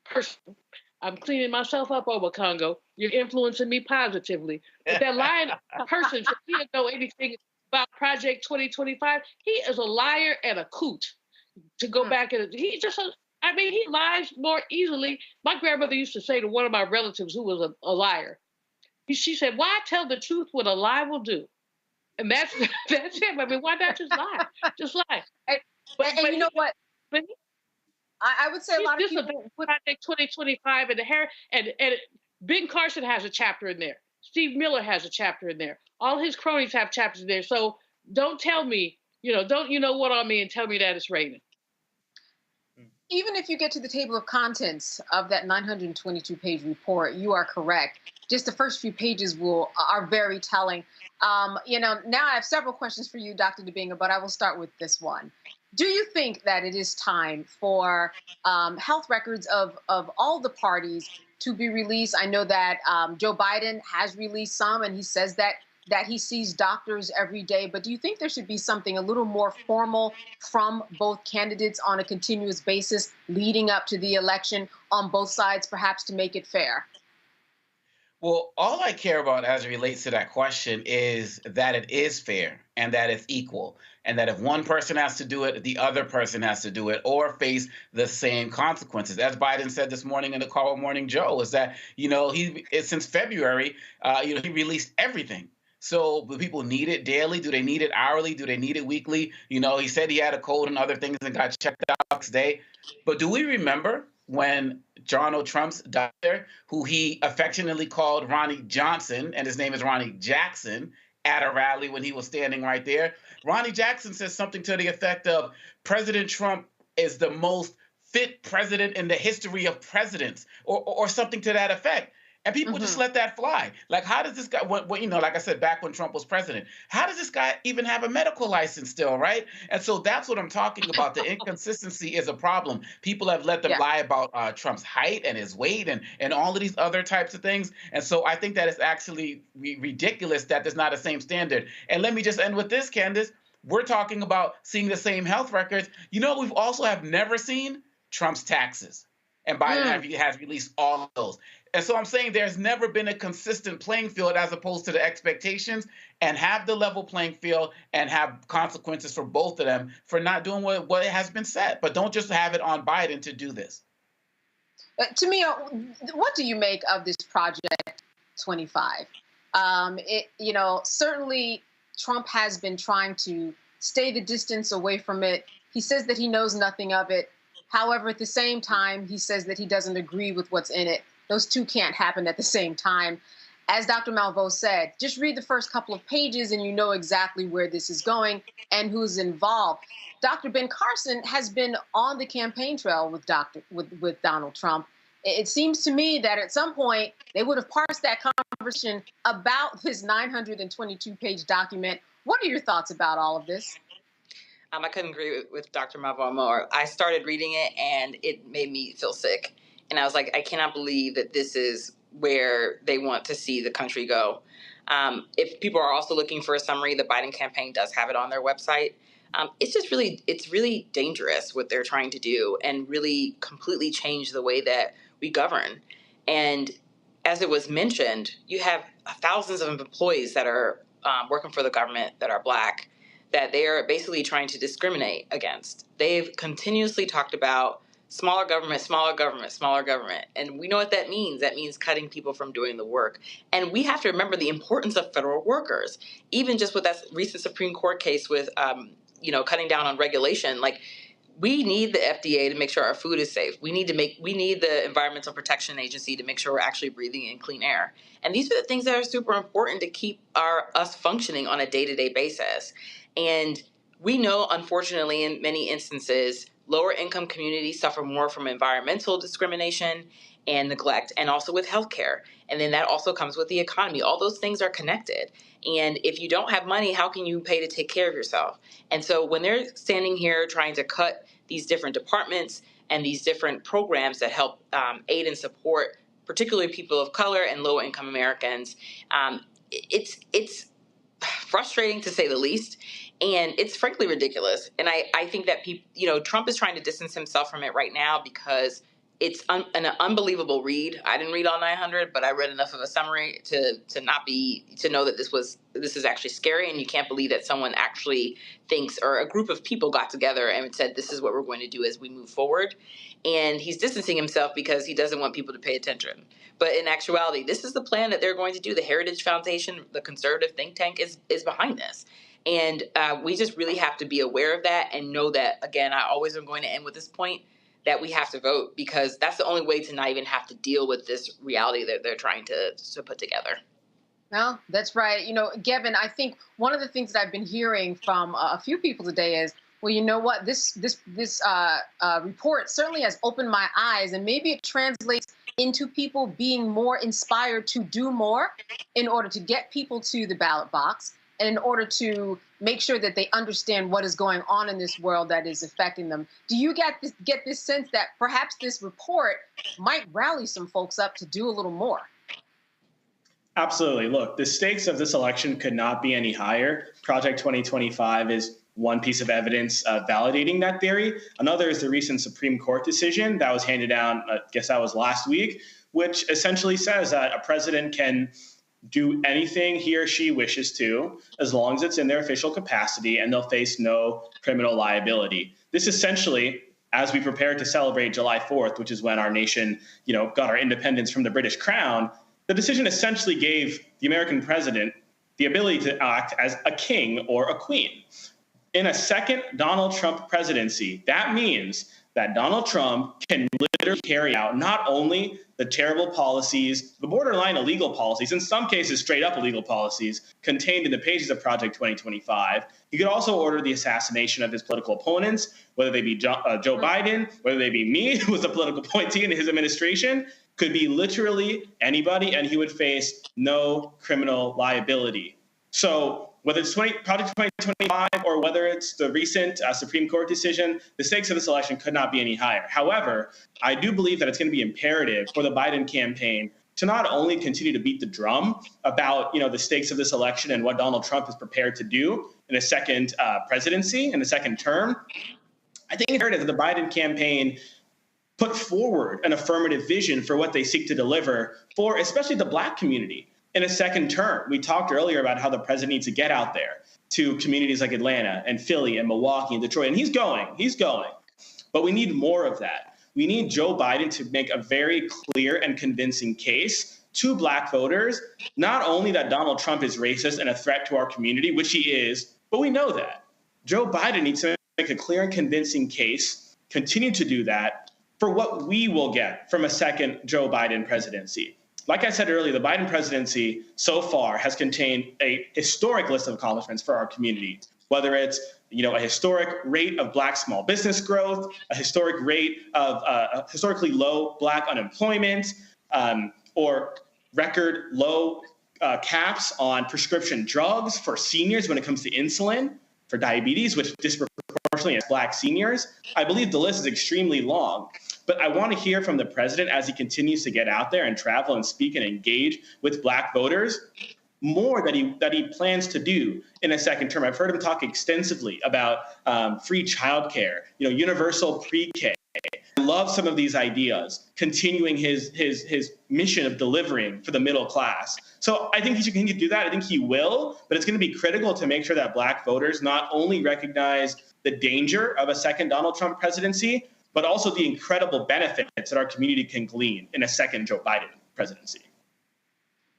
person, I'm cleaning myself up over Congo. You're influencing me positively. But that lying person, he doesn't know anything about Project 2025. He is a liar and a coot. To go back and he lies more easily. My grandmother used to say to one of my relatives who was a liar, she said, "Why tell the truth what a lie will do?" And that's him. I mean, why not just lie? Just lie. But you know what? I would say a lot of people. Project 2025 and Ben Carson has a chapter in there. Steve Miller has a chapter in there. All his cronies have chapters in there. So don't tell me, don't what on me and tell me that it's raining. Even if you get to the table of contents of that 922-page report, you are correct. Just the first few pages are very telling. Now I have several questions for you, Dr. Debinga, but I will start with this one. Do you think that it is time for health records of all the parties to be released? I know that Joe Biden has released some, and he says that he sees doctors every day. But do you think there should be something a little more formal from both candidates on a continuous basis leading up to the election on both sides, perhaps to make it fair? Well, all I care about as it relates to that question is that it is fair and that it's equal, and that if one person has to do it, the other person has to do it or face the same consequences. As Biden said this morning in the call with Morning Joe, is that, since February, he released everything. So do people need it daily? Do they need it hourly? Do they need it weekly? He said he had a cold and other things and got checked out today. But do we remember when Donald Trump's doctor, who he affectionately called Ronnie Johnson, and his name is Ronnie Jackson, at a rally when he was standing right there, Ronnie Jackson says something to the effect of, President Trump is the most fit president in the history of presidents, or something to that effect. And people just let that fly. Like, how does this guy, like I said, back when Trump was president, how does this guy even have a medical license still, right? And so that's what I'm talking about. The inconsistency is a problem. People have let them lie about Trump's height and his weight and all of these other types of things. And so I think that it's actually ridiculous that there's not a same standard. And let me just end with this, Candace. We're talking about seeing the same health records. We've also have never seen Trump's taxes. And Biden has released all of those. And so I'm saying there's never been a consistent playing field as opposed to the expectations, and have the level playing field and have consequences for both of them for not doing what has been said. But don't just have it on Biden to do this. To me, what do you make of this Project 25? Certainly Trump has been trying to stay the distance away from it. He says that he knows nothing of it. However, at the same time, he says that he doesn't agree with what's in it. Those two can't happen at the same time. As Dr. Malveaux said, just read the first couple of pages and you know exactly where this is going and who's involved. Dr. Ben Carson has been on the campaign trail with Donald Trump. It seems to me that at some point they would have parsed that conversation about his 922-page document. What are your thoughts about all of this? I couldn't agree with Dr. Malveaux more. I started reading it and it made me feel sick. And I was like, I cannot believe that this is where they want to see the country go. If people are also looking for a summary, the Biden campaign does have it on their website. It's really dangerous what they're trying to do and really completely change the way that we govern. And as it was mentioned, you have thousands of employees that are working for the government that are Black, that they are basically trying to discriminate against. They've continuously talked about smaller government, smaller government, smaller government. And we know what that means. That means cutting people from doing the work. And we have to remember the importance of federal workers. Even just with that recent Supreme Court case with, cutting down on regulation, like we need the FDA to make sure our food is safe. We need the Environmental Protection Agency to make sure we're actually breathing in clean air. And these are the things that are super important to keep us functioning on a day-to-day basis. And we know, unfortunately, in many instances, lower income communities suffer more from environmental discrimination and neglect, and also with healthcare. And then that also comes with the economy. All those things are connected. And if you don't have money, how can you pay to take care of yourself? And so when they're standing here trying to cut these different departments and these different programs that help aid and support, particularly people of color and low income Americans, it's frustrating to say the least. And it's frankly ridiculous. And I think that Trump is trying to distance himself from it right now because it's an unbelievable read. I didn't read all 900, but I read enough of a summary to know that this is actually scary, and you can't believe that someone actually thinks, or a group of people got together and said, this is what we're going to do as we move forward. And he's distancing himself because he doesn't want people to pay attention. But in actuality, this is the plan that they're going to do. The Heritage Foundation, the conservative think tank, is behind this. And we just really have to be aware of that and know that, again, I always am going to end with this point, that we have to vote, because that's the only way to not even have to deal with this reality that they're trying to put together. No, that's right. Gavin, I think one of the things that I've been hearing from a few people today is, well, you know what, this report certainly has opened my eyes, and maybe it translates into people being more inspired to do more in order to get people to the ballot box, and in order to make sure that they understand what is going on in this world that is affecting them. Do you get this sense that perhaps this report might rally some folks up to do a little more? Absolutely. Look, the stakes of this election could not be any higher. Project 2025 is one piece of evidence validating that theory. Another is the recent Supreme Court decision that was handed down, I guess that was last week, which essentially says that a president can do anything he or she wishes to, as long as it's in their official capacity, and they'll face no criminal liability. This essentially, as we prepare to celebrate July 4th, which is when our nation, got our independence from the British Crown, the decision essentially gave the American president the ability to act as a king or a queen. In a second Donald Trump presidency, that means that Donald Trump can literally carry out not only the terrible policies, the borderline illegal policies, in some cases straight up illegal policies contained in the pages of Project 2025, he could also order the assassination of his political opponents, whether they be Joe Biden, whether they be me, who was a political appointee in his administration, could be literally anybody, and he would face no criminal liability. So whether it's Project 2025 or whether it's the recent Supreme Court decision, the stakes of this election could not be any higher. However, I do believe that it's going to be imperative for the Biden campaign to not only continue to beat the drum about the stakes of this election and what Donald Trump is prepared to do in a second presidency, in a second term. I think it's imperative that the Biden campaign put forward an affirmative vision for what they seek to deliver for especially the Black community in a second term. We talked earlier about how the president needs to get out there to communities like Atlanta and Philly and Milwaukee and Detroit, and he's going. But we need more of that. We need Joe Biden to make a very clear and convincing case to Black voters, not only that Donald Trump is racist and a threat to our community, which he is, but we know that. Joe Biden needs to make a clear and convincing case continue to do that for what we will get from a second Joe Biden presidency. Like I said earlier, the Biden presidency so far has contained a historic list of accomplishments for our community, whether it's a historic rate of Black small business growth, a historic rate of historically low Black unemployment, or record low caps on prescription drugs for seniors when it comes to insulin, for diabetes, which disproportionately is Black seniors. I believe the list is extremely long. But I want to hear from the president as he continues to get out there and travel and speak and engage with Black voters more that he plans to do in a second term. I've heard him talk extensively about free childcare, universal pre-K. I love some of these ideas, continuing his mission of delivering for the middle class. So I think he should continue to do that. I think he will, but it's going to be critical to make sure that Black voters not only recognize the danger of a second Donald Trump presidency, but also the incredible benefits that our community can glean in a second Joe Biden presidency.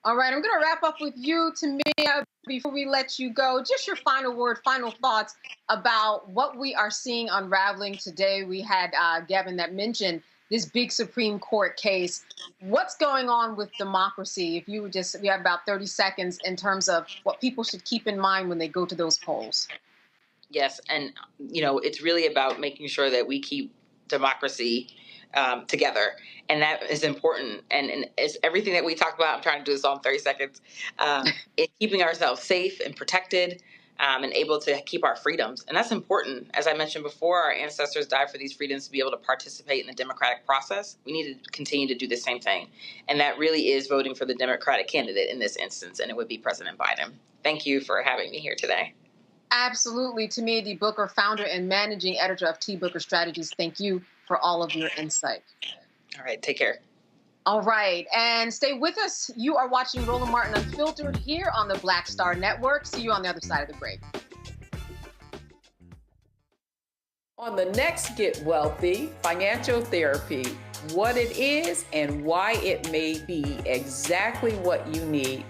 All right, I'm going to wrap up with you, Tamia, before we let you go. Just your final word, final thoughts about what we are seeing unraveling today. We had Gavin that mentioned this big Supreme Court case. What's going on with democracy? If you would we have about 30 seconds in terms of what people should keep in mind when they go to those polls. Yes, and it's really about making sure that we keep democracy together, and that is important. And it's everything that we talked about. I'm trying to do this all in 30 seconds. It's keeping ourselves safe and protected, and able to keep our freedoms, and that's important. As I mentioned before, our ancestors died for these freedoms to be able to participate in the democratic process. We need to continue to do the same thing, and that really is voting for the Democratic candidate in this instance, and it would be President Biden. Thank you for having me here today. Absolutely. Tamia D. Booker, founder and managing editor of T. Booker Strategies, thank you for all of your insight. All right, take care. All right, and stay with us. You are watching Roland Martin Unfiltered here on the Black Star Network. See you on the other side of the break. On the next Get Wealthy, financial therapy, what it is and why it may be exactly what you need.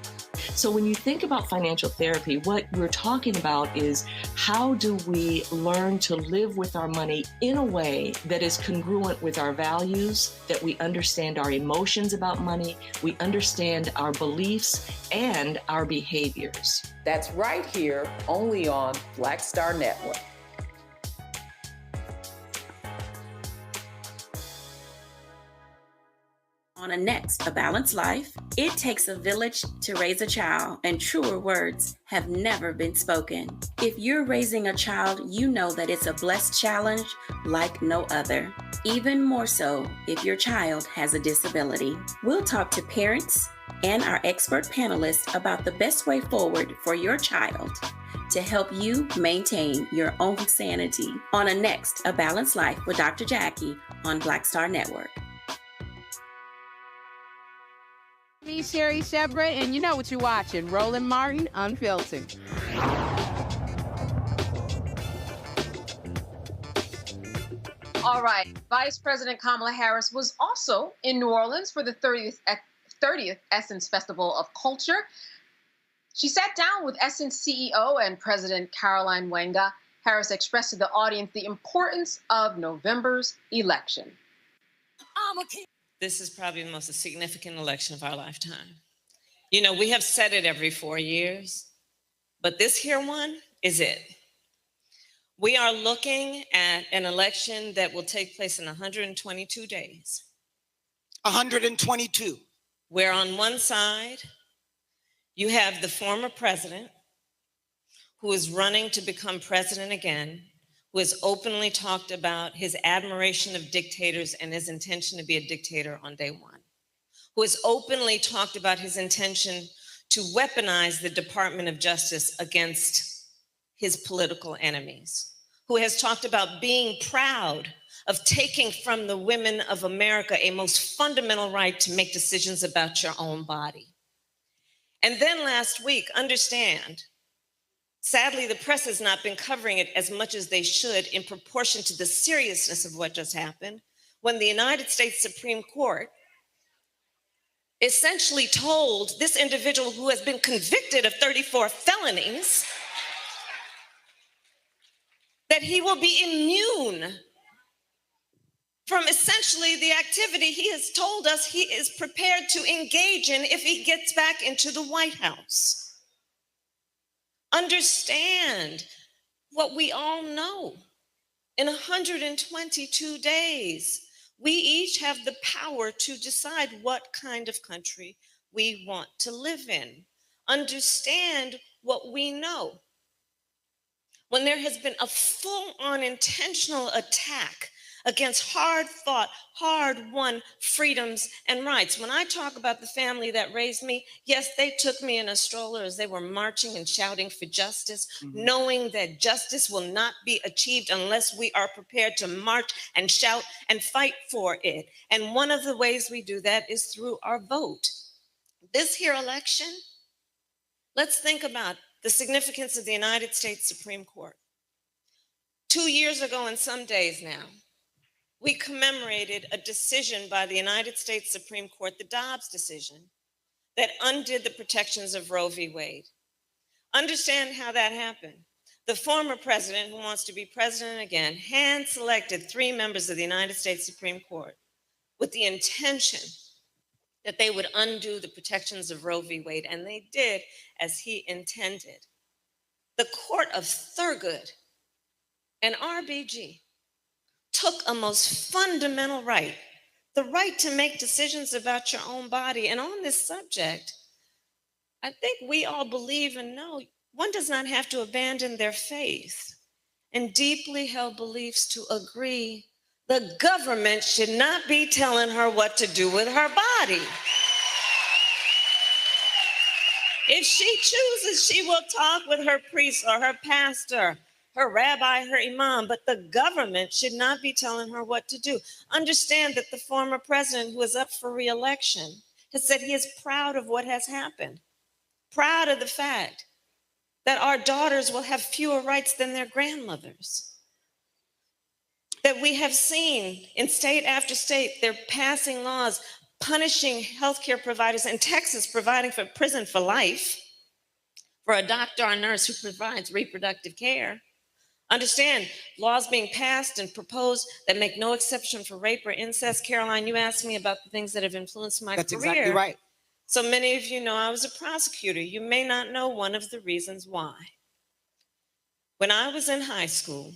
So when you think about financial therapy, what we're talking about is how do we learn to live with our money in a way that is congruent with our values, that we understand our emotions about money, we understand our beliefs and our behaviors. That's right here, only on Black Star Network. On a next, A Balanced Life, it takes a village to raise a child, and truer words have never been spoken. If you're raising a child, you know that it's a blessed challenge like no other. Even more so if your child has a disability. We'll talk to parents and our expert panelists about the best way forward for your child to help you maintain your own sanity. On a next, A Balanced Life with Dr. Jackie on Black Star Network. Me, Sherry Shepard, and you know what you're watching, Roland Martin Unfiltered. All right, Vice President Kamala Harris was also in New Orleans for the 30th Essence Festival of Culture. She sat down with Essence CEO and President Caroline Wanga. Harris expressed to the audience the importance of November's election. This is probably the most significant election of our lifetime. You know, we have said it every 4 years, but this here one is it. We are looking at an election that will take place in 122 days. 122. Where on one side, you have the former president who is running to become president again, who has openly talked about his admiration of dictators and his intention to be a dictator on day one, who has openly talked about his intention to weaponize the Department of Justice against his political enemies, who has talked about being proud of taking from the women of America a most fundamental right to make decisions about your own body. And then last week, understand, sadly, the press has not been covering it as much as they should in proportion to the seriousness of what just happened, when the United States Supreme Court essentially told this individual who has been convicted of 34 felonies that he will be immune from essentially the activity he has told us he is prepared to engage in if he gets back into the White House. Understand what we all know. In 122 days, we each have the power to decide what kind of country we want to live in. Understand what we know. When there has been a full-on intentional attack against hard-fought, hard-won freedoms and rights. When I talk about the family that raised me, yes, they took me in a stroller as they were marching and shouting for justice, knowing that justice will not be achieved unless we are prepared to march and shout and fight for it. And one of the ways we do that is through our vote. This here election, let's think about the significance of the United States Supreme Court. 2 years ago and some days now, we commemorated a decision by the United States Supreme Court, the Dobbs decision, that undid the protections of Roe v. Wade. Understand how that happened. The former president, who wants to be president again, hand-selected 3 members of the United States Supreme Court with the intention that they would undo the protections of Roe v. Wade, and they did as he intended. The Court of Thurgood and RBG took a most fundamental right, the right to make decisions about your own body. And on this subject, I think we all believe and know one does not have to abandon their faith and deeply held beliefs to agree the government should not be telling her what to do with her body. If she chooses, she will talk with her priest or her pastor, her rabbi, her imam, but the government should not be telling her what to do. Understand that the former president, who is up for re-election, has said he is proud of what has happened, proud of the fact that our daughters will have fewer rights than their grandmothers, that we have seen in state after state, they're passing laws punishing healthcare providers, in Texas providing for prison for life for a doctor or nurse who provides reproductive care. Understand, laws being passed and proposed that make no exception for rape or incest. Caroline, you asked me about the things that have influenced my career. That's exactly right. So many of you know I was a prosecutor. You may not know one of the reasons why. When I was in high school,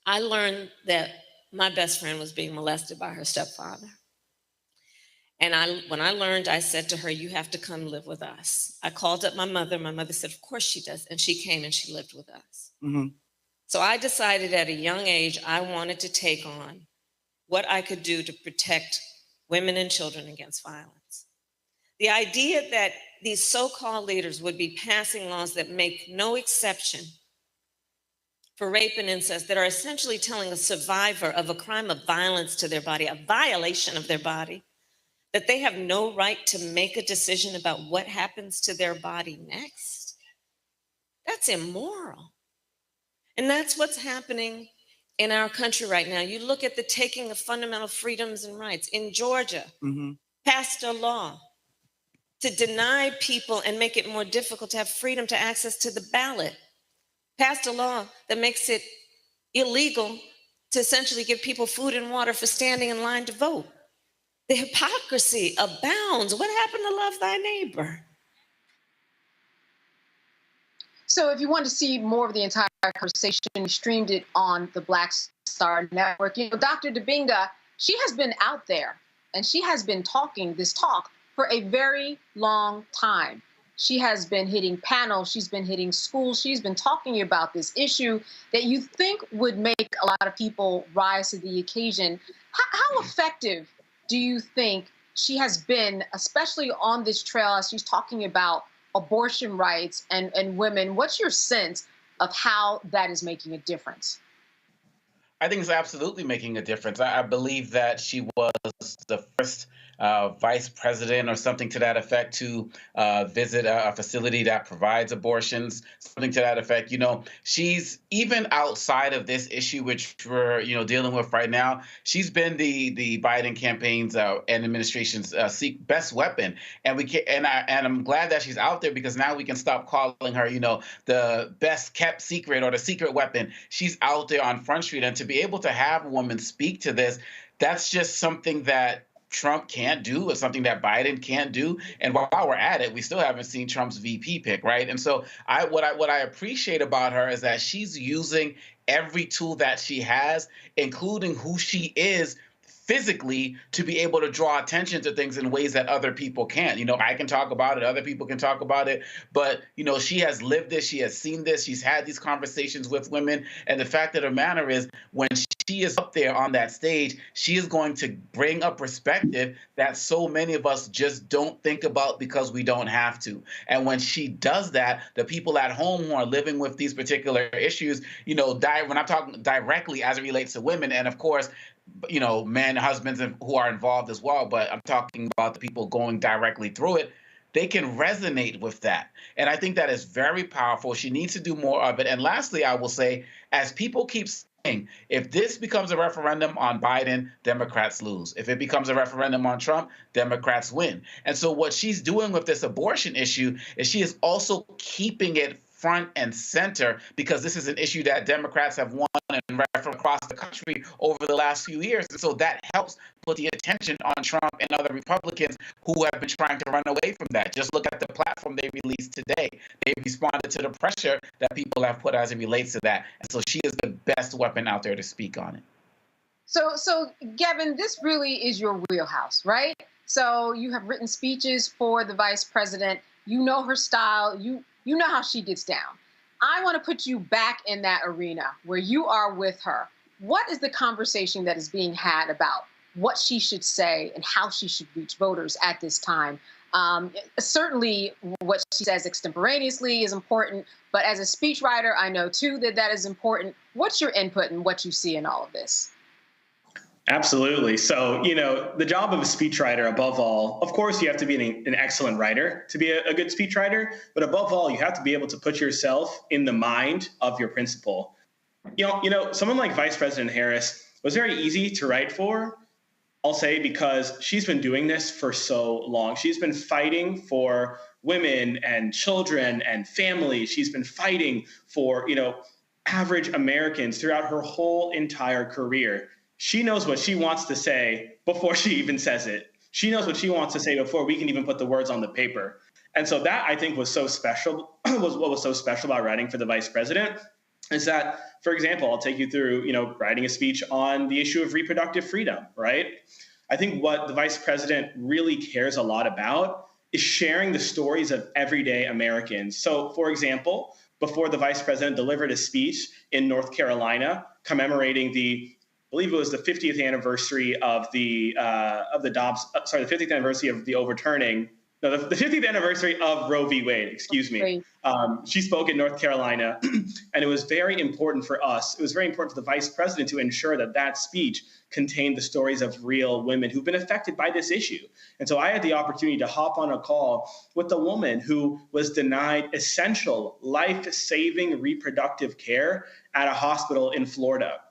I learned that my best friend was being molested by her stepfather. And when I learned, I said to her, you have to come live with us. I called up my mother. My mother said, of course she does. And she came and she lived with us. So I decided at a young age, I wanted to take on what I could do to protect women and children against violence. The idea that these so-called leaders would be passing laws that make no exception for rape and incest, that are essentially telling a survivor of a crime of violence to their body, a violation of their body, that they have no right to make a decision about what happens to their body next. That's immoral. And that's what's happening in our country right now. You look at the taking of fundamental freedoms and rights. In Georgia, passed a law to deny people and make it more difficult to have freedom to access to the ballot. Passed a law that makes it illegal to essentially give people food and water for standing in line to vote. The hypocrisy abounds. What happened to love thy neighbor? So if you want to see more of the entire conversation, we streamed it on the Black Star Network. You know, Dr. Dibinga, she has been out there and she has been talking this talk for a very long time. She has been hitting panels, she's been hitting schools, she's been talking about this issue that you think would make a lot of people rise to the occasion. How effective do you think she has been, especially on this trail as she's talking about abortion rights and women? What's your sense of how that is making a difference? I think it's absolutely making a difference. I believe that she was the first vice president or something to that effect to visit a facility that provides abortions, something to that effect. She's even outside of this issue, which we're dealing with right now. She's been the Biden campaign's and administration's best weapon, and I'm glad that she's out there, because now we can stop calling her the best kept secret or the secret weapon. She's out there on Front Street, and to be able to have a woman speak to this, that's just something that Trump can't do. It's something that Biden can't do. And while we're at it, we still haven't seen Trump's VP pick, right? And so what I appreciate about her is that she's using every tool that she has, including who she is physically, to be able to draw attention to things in ways that other people can't. I can talk about it, other people can talk about it, but she has lived this, she has seen this, she's had these conversations with women, and the fact of the matter is, when she is up there on that stage, she is going to bring a perspective that so many of us just don't think about because we don't have to. And when she does that, the people at home who are living with these particular issues, when I'm talking directly as it relates to women, and of course, men, husbands who are involved as well, but I'm talking about the people going directly through it, they can resonate with that. And I think that is very powerful. She needs to do more of it. And lastly, I will say, as people keep saying, if this becomes a referendum on Biden, Democrats lose. If it becomes a referendum on Trump, Democrats win. And so what she's doing with this abortion issue is she is also keeping it front and center, because this is an issue that Democrats have won and referendum across the country over the last few years. And so that helps put the attention on Trump and other Republicans who have been trying to run away from that. Just look at the platform they released today. They responded to the pressure that people have put as it relates to that. And so she is the best weapon out there to speak on it. So Gavin, this really is your wheelhouse, right? So you have written speeches for the vice president. You know her style. You know how she gets down. I want to put you back in that arena where you are with her. What is the conversation that is being had about what she should say and how she should reach voters at this time? Certainly what she says extemporaneously is important, but as a speechwriter, I know too that is important. What's your input and what you see in all of this? Absolutely. So, the job of a speechwriter, above all, of course, you have to be an excellent writer to be a good speechwriter. But above all, you have to be able to put yourself in the mind of your principal. Someone like Vice President Harris was very easy to write for, I'll say, because she's been doing this for so long. She's been fighting for women and children and families. She's been fighting for, average Americans throughout her whole entire career. She knows what she wants to say before she even says it. She knows what she wants to say before we can even put the words on the paper. And so that, I think, was so special, was what was so special about writing for the vice president, is that, for example, I'll take you through, writing a speech on the issue of reproductive freedom, right? I think what the vice president really cares a lot about is sharing the stories of everyday Americans. So, for example, before the vice president delivered a speech in North Carolina commemorating the 50th anniversary of the 50th anniversary of the overturning, the 50th anniversary of Roe v. Wade, excuse me. She spoke in North Carolina, and it was very important for us. It was very important for the vice president to ensure that speech contained the stories of real women who've been affected by this issue. And so I had the opportunity to hop on a call with a woman who was denied essential life-saving reproductive care at a hospital in Florida.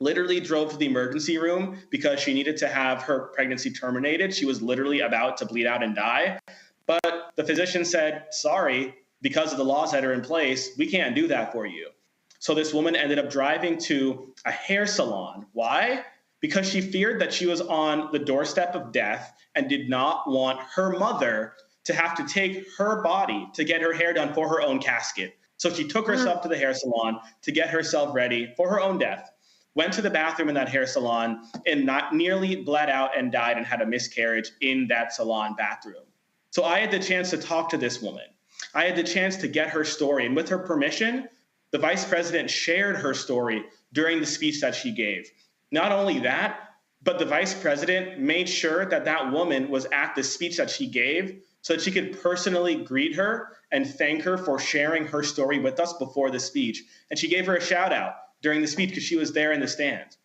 Literally drove to the emergency room because she needed to have her pregnancy terminated. She was literally about to bleed out and die. But the physician said, sorry, because of the laws that are in place, we can't do that for you. So this woman ended up driving to a hair salon. Why? Because she feared that she was on the doorstep of death and did not want her mother to have to take her body to get her hair done for her own casket. So she took herself to the hair salon to get herself ready for her own death. Went to the bathroom in that hair salon and nearly bled out and died and had a miscarriage in that salon bathroom. So I had the chance to talk to this woman. I had the chance to get her story. And with her permission, the vice president shared her story during the speech that she gave. Not only that, but the vice president made sure that woman was at the speech that she gave so that she could personally greet her and thank her for sharing her story with us before the speech. And she gave her a shout out during the speech because she was there in the stands.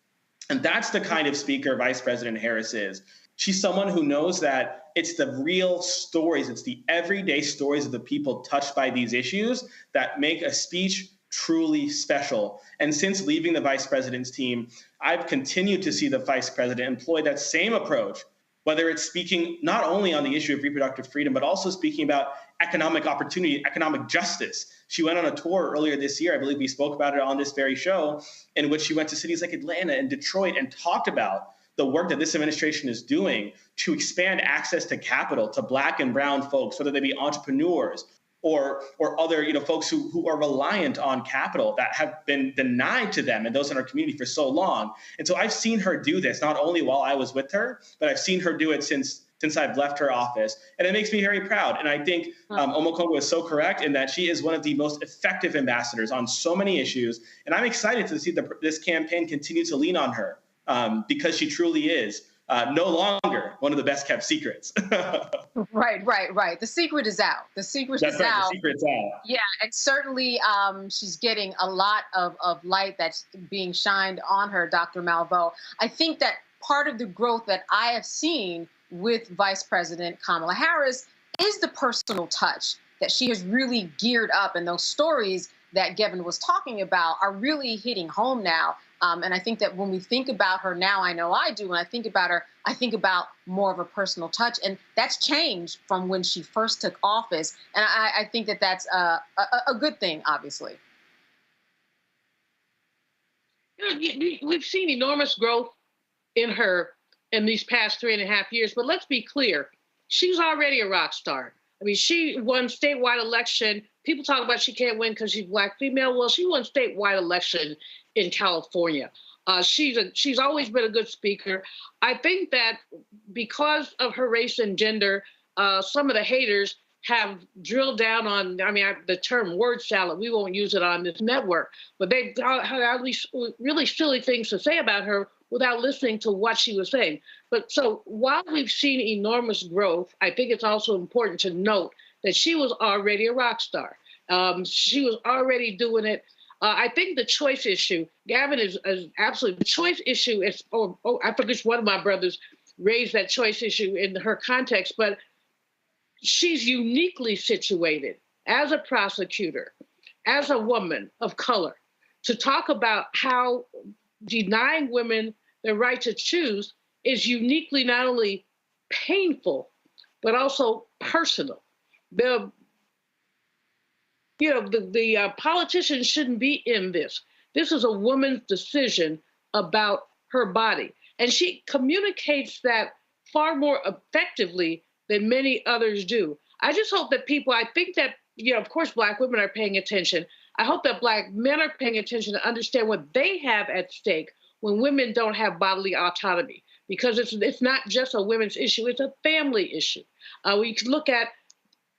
And that's the kind of speaker Vice President Harris is. She's someone who knows that it's the real stories, it's the everyday stories of the people touched by these issues that make a speech truly special. And since leaving the vice president's team, I've continued to see the vice president employ that same approach, whether it's speaking not only on the issue of reproductive freedom, but also speaking about economic opportunity, economic justice. She went on a tour earlier this year, I believe we spoke about it on this very show, in which she went to cities like Atlanta and Detroit and talked about the work that this administration is doing to expand access to capital to Black and brown folks, whether they be entrepreneurs or other folks who are reliant on capital that have been denied to them and those in our community for so long. And so I've seen her do this not only while I was with her, but I've seen her do it since I've left her office. And it makes me very proud. And I think Omokongo is so correct in that she is one of the most effective ambassadors on so many issues. And I'm excited to see this campaign continue to lean on her. Because she truly is no longer one of the best kept secrets. Right. The secret is out. The secret's out. The secret's out. Yeah, and certainly she's getting a lot of light that's being shined on her, Dr. Malveaux. I think that part of the growth that I have seen with Vice President Kamala Harris is the personal touch that she has really geared up, and those stories that Gavin was talking about are really hitting home now. And I think that when we think about her now, I know I do, when I think about her, I think about more of a personal touch. And that's changed from when she first took office. And I think that that's a good thing, obviously. We've seen enormous growth in her in these past 3.5 years. But let's be clear, she's already a rock star. I mean, she won statewide election. People talk about she can't win because she's Black female. Well, she won statewide election in California. She's always been a good speaker. I think that because of her race and gender, some of the haters have drilled down on, the term word salad, we won't use it on this network, but they had at least really silly things to say about her without listening to what she was saying. But so while we've seen enormous growth, I think it's also important to note that she was already a rock star. She was already doing it. I think the choice issue, Gavin is absolutely, the choice issue is, I forget one of my brothers raised that choice issue in her context, but she's uniquely situated as a prosecutor, as a woman of color, to talk about how denying women their right to choose is uniquely not only painful, but also personal. The politicians shouldn't be in this. This is a woman's decision about her body. And she communicates that far more effectively than many others do. I just hope that I think that, of course, Black women are paying attention. I hope that Black men are paying attention to understand what they have at stake when women don't have bodily autonomy, because it's not just a women's issue, it's a family issue. We can look at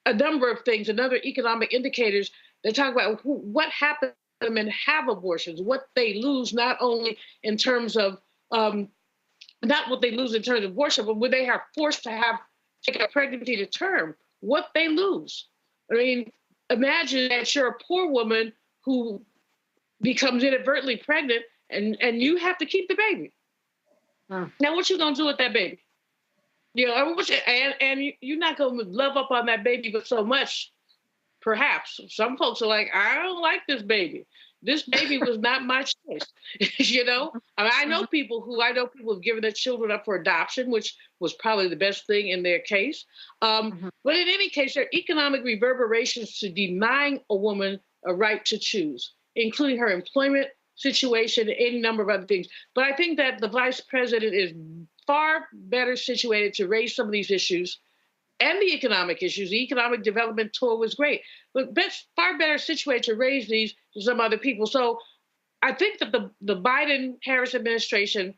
a number of things, and other economic indicators that talk about what happens when women have abortions, what they lose, not only in terms of, not what they lose in terms of abortion, but when they are forced to take a pregnancy to term, what they lose. I mean, imagine that you're a poor woman who becomes inadvertently pregnant and you have to keep the baby. Now, what you gonna do with that baby? And you're not gonna love up on that baby but so much, perhaps. Some folks are like, I don't like this baby. This baby was not my choice. I know people who have given their children up for adoption, which was probably the best thing in their case. But in any case, there are economic reverberations to denying a woman a right to choose, including her employment situation, any number of other things. But I think that the vice president is far better situated to raise some of these issues and the economic issues. The economic development tour was great, but far better situated to raise these than some other people. So I think that the Biden-Harris administration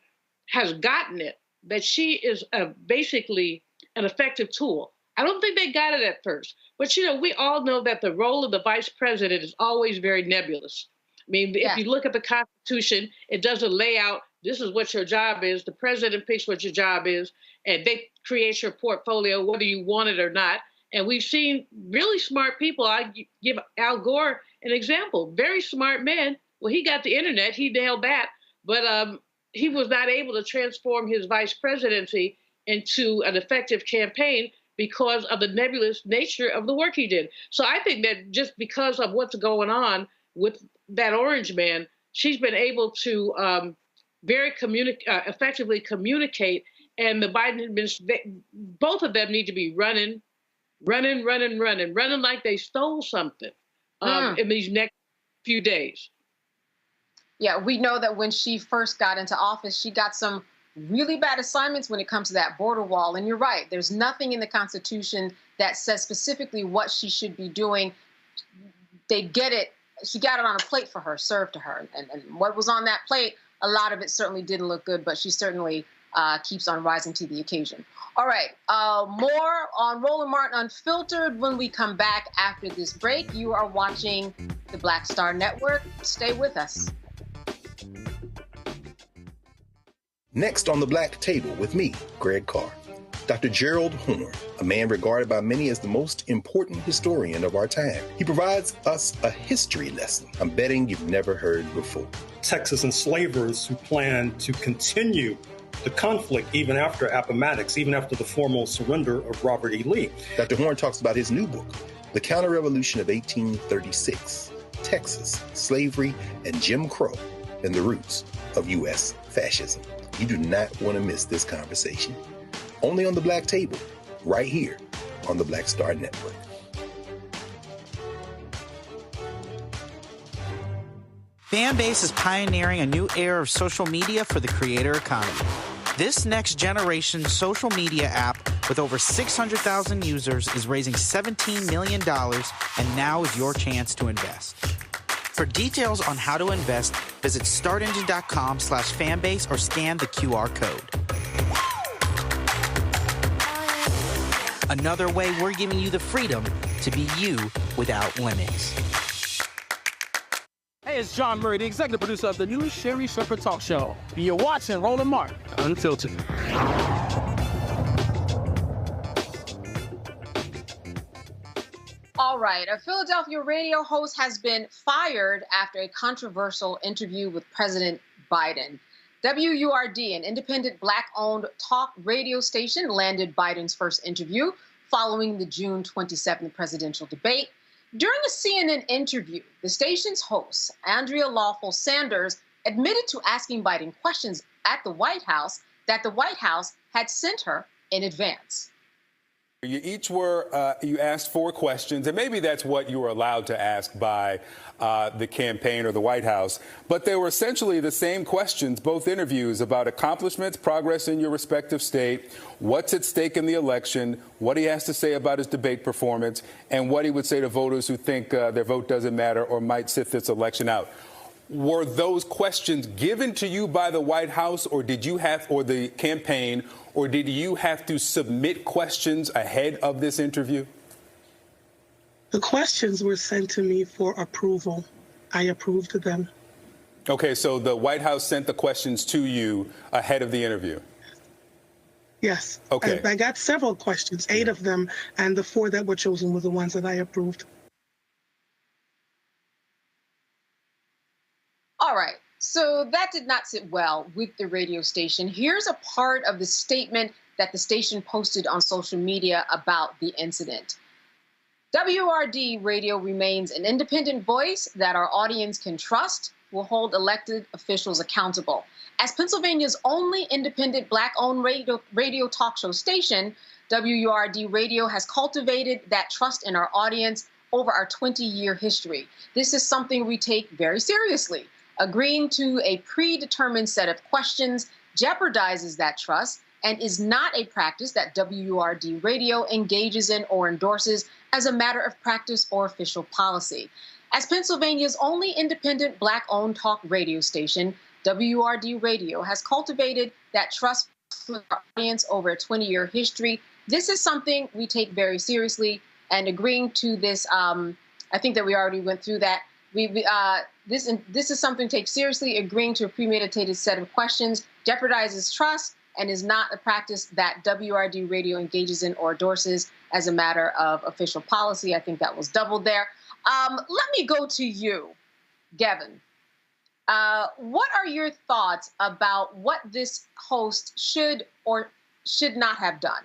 has gotten it, that she is basically an effective tool. I don't think they got it at first, but we all know that the role of the vice president is always very nebulous. I mean, if you look at the Constitution, it doesn't lay out, this is what your job is. The president picks what your job is, and they create your portfolio, whether you want it or not. And we've seen really smart people. I give Al Gore an example. Very smart man. Well, he got the internet. He nailed that. But he was not able to transform his vice presidency into an effective campaign because of the nebulous nature of the work he did. So I think that just because of what's going on with that orange man, she's been able to very effectively communicate, and the Biden administration, both of them need to be running like they stole something in these next few days. Yeah, we know that when she first got into office, she got some really bad assignments when it comes to that border wall. And you're right, there's nothing in the Constitution that says specifically what she should be doing. They get it. She got it on a plate for her, served to her. And what was on that plate, a lot of it certainly didn't look good, but she certainly keeps on rising to the occasion. All right, more on Roland Martin Unfiltered when we come back after this break. You are watching the Black Star Network. Stay with us. Next on the Black Table with me, Greg Carr. Dr. Gerald Horne, a man regarded by many as the most important historian of our time. He provides us a history lesson I'm betting you've never heard before. Texas enslavers who planned to continue the conflict even after Appomattox, even after the formal surrender of Robert E. Lee. Dr. Horne talks about his new book, The Counter-Revolution of 1836, Texas, Slavery, and Jim Crow, and the Roots of U.S. Fascism. You do not want to miss this conversation. Only on the Black Table, right here on the Black Star Network. Fanbase is pioneering a new era of social media for the creator economy. This next generation social media app with over 600,000 users is raising $17 million, and now is your chance to invest. For details on how to invest, visit startengine.com/fanbase or scan the QR code. Another way we're giving you the freedom to be you without limits. Hey, it's John Murray, the executive producer of the new Sherry Shepherd Talk Show. You're watching Roland Martin Unfiltered. All right, a Philadelphia radio host has been fired after a controversial interview with President Biden. WURD, an independent Black-owned talk radio station, landed Biden's first interview following the June 27th presidential debate. During a CNN interview, the station's host, Andrea Lawful Sanders, admitted to asking Biden questions at the White House that the White House had sent her in advance. You each you asked 4 questions, and maybe that's what you were allowed to ask by the campaign or the White House. But they were essentially the same questions, both interviews, about accomplishments, progress in your respective state, what's at stake in the election, what he has to say about his debate performance, and what he would say to voters who think their vote doesn't matter or might sit this election out. Were those questions given to you by the White House, or did you have, or the campaign, or did you have to submit questions ahead of this interview? The questions were sent to me for approval. I approved them. Okay, so the White House sent the questions to you ahead of the interview? Yes. Okay. I got several questions, 8 of them, and the 4 that were chosen were the ones that I approved. All right, so that did not sit well with the radio station. Here's a part of the statement that the station posted on social media about the incident. WRD Radio remains an independent voice that our audience can trust, will hold elected officials accountable. As Pennsylvania's only independent Black-owned radio talk show station, WURD Radio has cultivated that trust in our audience over our 20-year history. This is something we take very seriously. Agreeing to a predetermined set of questions jeopardizes that trust and is not a practice that WURD Radio engages in or endorses as a matter of practice or official policy. As Pennsylvania's only independent Black-owned talk radio station, WURD Radio has cultivated that trust with our audience over a 20-year history. This is something we take very seriously, and agreeing to this, I think that we already went through that. This is something to take seriously. Agreeing to a premeditated set of questions jeopardizes trust and is not a practice that WRD Radio engages in or endorses as a matter of official policy. I think that was doubled there. Let me go to you, Gavin. What are your thoughts about what this host should or should not have done?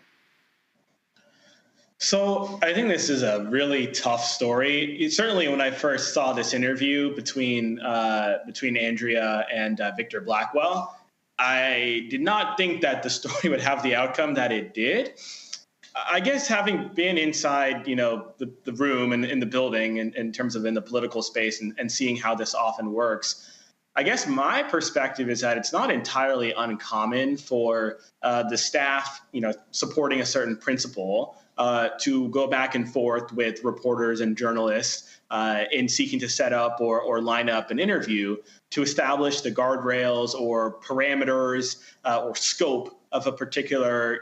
So I think this is a really tough story. Certainly, when I first saw this interview between Andrea and Victor Blackwell, I did not think that the story would have the outcome that it did. I guess having been inside, the room and in the building in terms of in the political space and seeing how this often works, I guess my perspective is that it's not entirely uncommon for the staff, supporting a certain principle to go back and forth with reporters and journalists in seeking to set up or line up an interview to establish the guardrails or parameters or scope of a particular,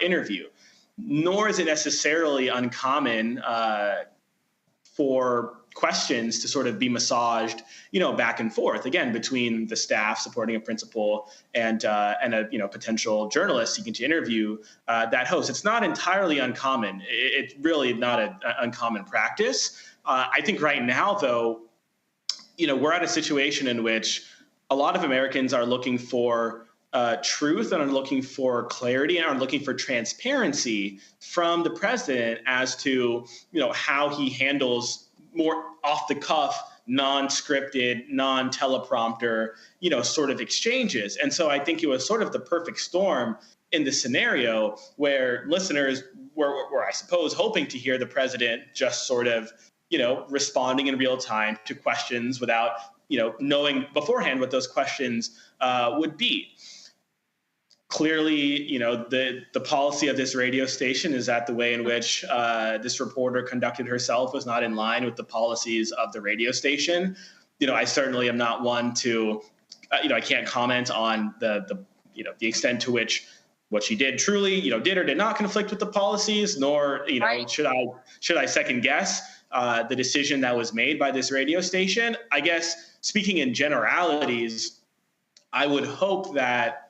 interview. Nor is it necessarily uncommon for questions to sort of be massaged, back and forth, again, between the staff supporting a principal and a potential journalist seeking to interview that host. It's not entirely uncommon. It's really not an uncommon practice. I think right now, though, we're at a situation in which a lot of Americans are looking for truth and are looking for clarity and are looking for transparency from the president as to, how he handles more off the cuff, non-scripted, non-teleprompter, sort of exchanges. And so I think it was sort of the perfect storm in the scenario where listeners were, I suppose, hoping to hear the president just sort of, responding in real time to questions without, knowing beforehand what those questions would be. Clearly, the policy of this radio station is that the way in which this reporter conducted herself was not in line with the policies of the radio station. I certainly am not one to, I can't comment on the extent to which what she did truly, did or did not conflict with the policies, nor, Right. should I second guess the decision that was made by this radio station. I guess speaking in generalities, I would hope that,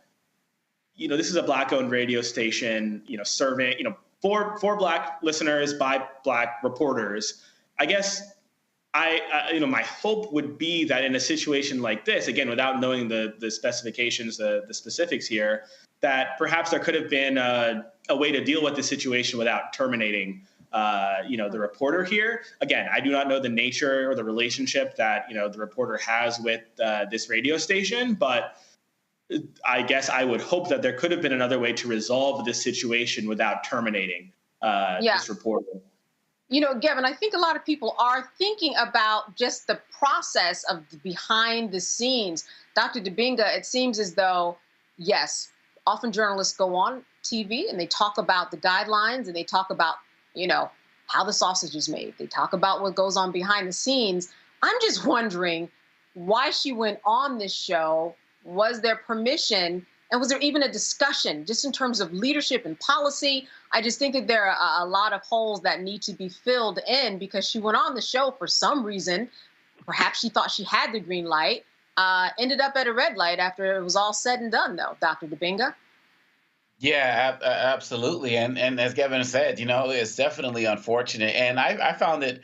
this is a Black-owned radio station, serving, for Black listeners by Black reporters. I guess my hope would be that in a situation like this, again, without knowing the specifications, the specifics here, that perhaps there could have been a way to deal with the situation without terminating, the reporter here. Again, I do not know the nature or the relationship that, the reporter has with this radio station, but I guess I would hope that there could have been another way to resolve this situation without terminating this reporter. Gavin, I think a lot of people are thinking about just the process of the behind the scenes. Dr. Dibinga, it seems as though, yes, often journalists go on TV and they talk about the guidelines and they talk about, how the sausage is made. They talk about what goes on behind the scenes. I'm just wondering why she went on this show. Was there permission? And was there even a discussion just in terms of leadership and policy? I just think that there are a lot of holes that need to be filled in because she went on the show for some reason. Perhaps she thought she had the green light, ended up at a red light after it was all said and done, though, Dr. Dibinga. Yeah, absolutely. And as Kevin said, it's definitely unfortunate. And I found it,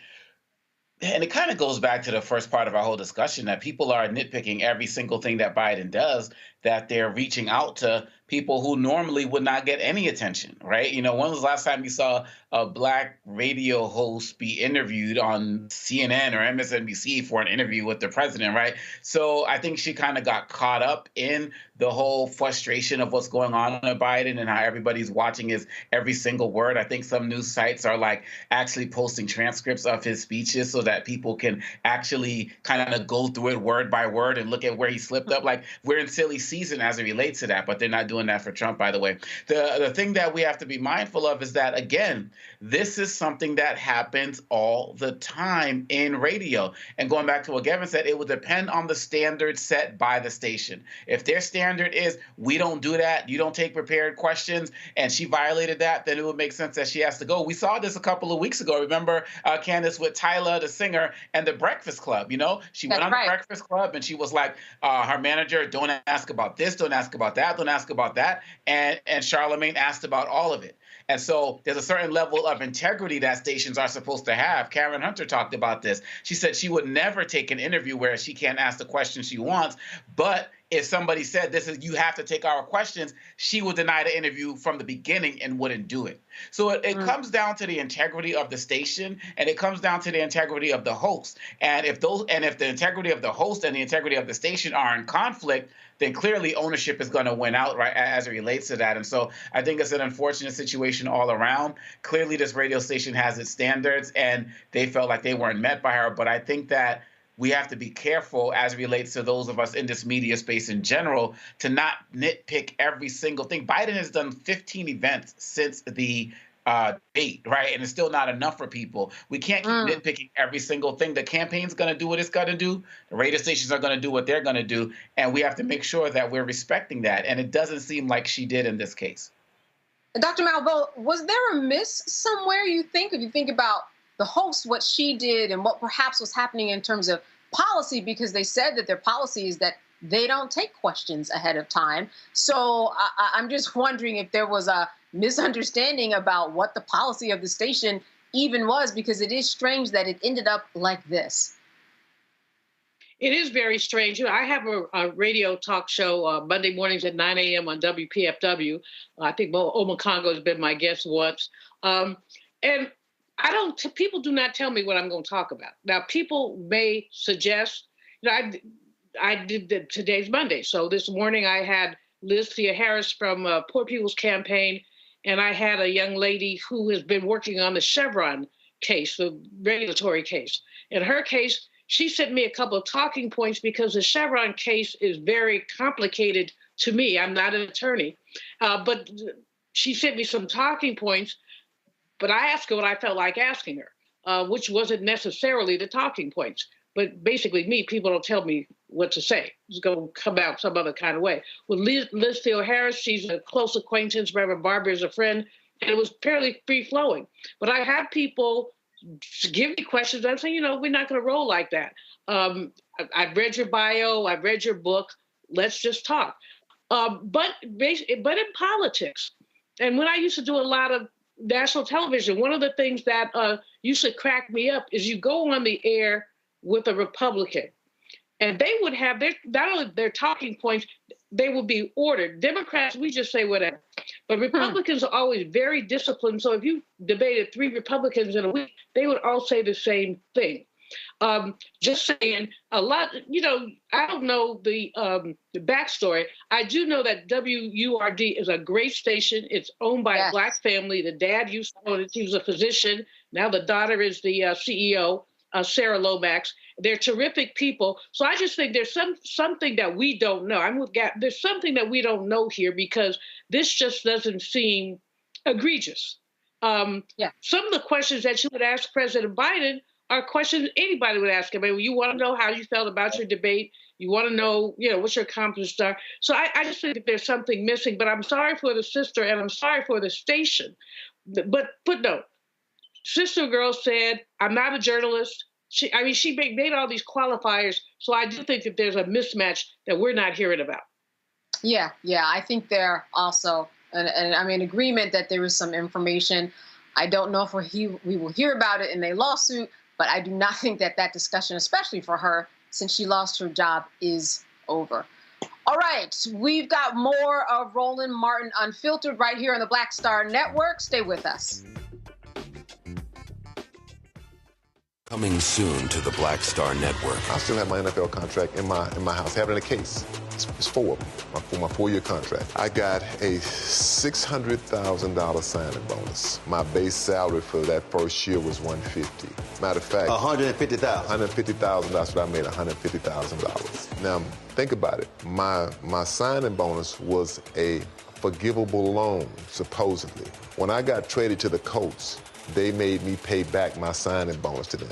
and it kind of goes back to the first part of our whole discussion, that people are nitpicking every single thing that Biden does, that they're reaching out to people who normally would not get any attention, right? When was the last time you saw a Black radio host be interviewed on CNN or MSNBC for an interview with the president, right? So I think she kind of got caught up in the whole frustration of what's going on with Biden and how everybody's watching his every single word. I think some news sites are like actually posting transcripts of his speeches so that people can actually kind of go through it word by word and look at where he slipped up. Like, we're in silly season as it relates to that, but they're not doing that for Trump, by the way. The thing that we have to be mindful of is that, again, this is something that happens all the time in radio. And going back to what Gavin said, it will depend on the standard set by the station. If their standard is, we don't do that, you don't take prepared questions, and she violated that, then it would make sense that she has to go. We saw this a couple of weeks ago. Remember, Candace, with Tyler, the singer, and the Breakfast Club, She went on the Breakfast Club, and she was like, her manager, don't ask about this, don't ask about that, don't ask about that. And Charlemagne asked about all of it. And so there's a certain level of integrity that stations are supposed to have. Karen Hunter talked about this. She said she would never take an interview where she can't ask the question she wants, but if somebody said you have to take our questions, she would deny the interview from the beginning and wouldn't do it. So it comes down to the integrity of the station, and it comes down to the integrity of the host. And if the integrity of the host and the integrity of the station are in conflict, then clearly ownership is going to win out, right, as it relates to that. And so I think it's an unfortunate situation all around. Clearly, this radio station has its standards, and they felt like they weren't met by her. But I think that we have to be careful as it relates to those of us in this media space in general to not nitpick every single thing. Biden has done 15 events since the debate, right? And it's still not enough for people. We can't keep nitpicking every single thing. The campaign's going to do what it's going to do. The radio stations are going to do what they're going to do. And we have to make sure that we're respecting that. And it doesn't seem like she did in this case. Dr. Malveaux, was there a miss somewhere, you think, if you think about the host, what she did and what perhaps was happening in terms of policy, because they said that their policy is that they don't take questions ahead of time. So I'm just wondering if there was a misunderstanding about what the policy of the station even was, because it is strange that it ended up like this. It is very strange. You know, I have a radio talk show Monday mornings at 9 a.m. on WPFW. I think Oma Congo has been my guest once. And people do not tell me what I'm going to talk about. Now, people may suggest, I did today's Monday. So this morning I had Liz Harris from Poor People's Campaign, and I had a young lady who has been working on the Chevron case, the regulatory case. In her case, she sent me a couple of talking points because the Chevron case is very complicated to me. I'm not an attorney, but she sent me some talking points. But I asked her what I felt like asking her, which wasn't necessarily the talking points. But basically, people don't tell me what to say. It's going to come out some other kind of way. With Liz Harris, she's a close acquaintance. Reverend Barber is a friend. And it was fairly free-flowing. But I have people give me questions. I'm saying, we're not going to roll like that. I've read your bio. I've read your book. Let's just talk. But in politics, and when I used to do a lot of national television, one of the things that used to crack me up is you go on the air with a Republican, and they would have not only their talking points, they would be ordered. Democrats, we just say whatever. But Republicans are always very disciplined. So if you debated 3 Republicans in a week, they would all say the same thing. Just saying a lot, I don't know the backstory. I do know that WURD is a great station. It's owned by a Black family. The dad used to own it. He was a physician. Now the daughter is the CEO. Sarah Lomax. They're terrific people. So I just think there's something that we don't know. There's something that we don't know here, because this just doesn't seem egregious. Some of the questions that you would ask President Biden are questions anybody would ask him. I mean, you want to know how you felt about your debate. You want to know, what your accomplishments are. So I just think that there's something missing. But I'm sorry for the sister, and I'm sorry for the station. But no. Sister Girl said, I'm not a journalist. She made all these qualifiers. So I do think that there's a mismatch that we're not hearing about. Yeah. I think they're also, and I'm in agreement that there is some information. I don't know if we will hear about it in a lawsuit, but I do not think that discussion, especially for her, since she lost her job, is over. All right, we've got more of Roland Martin Unfiltered right here on the Black Star Network. Stay with us. Coming soon to the Black Star Network. I still have my NFL contract in my house. I have it in a case. It's 4 of them, for my 4-year contract. I got a $600,000 signing bonus. My base salary for that first year was $150,000. Matter of fact, $150,000. $150,000. That's what I made. $150,000. Now think about it. My signing bonus was a forgivable loan, supposedly. When I got traded to the Colts, they made me pay back my signing bonus to them.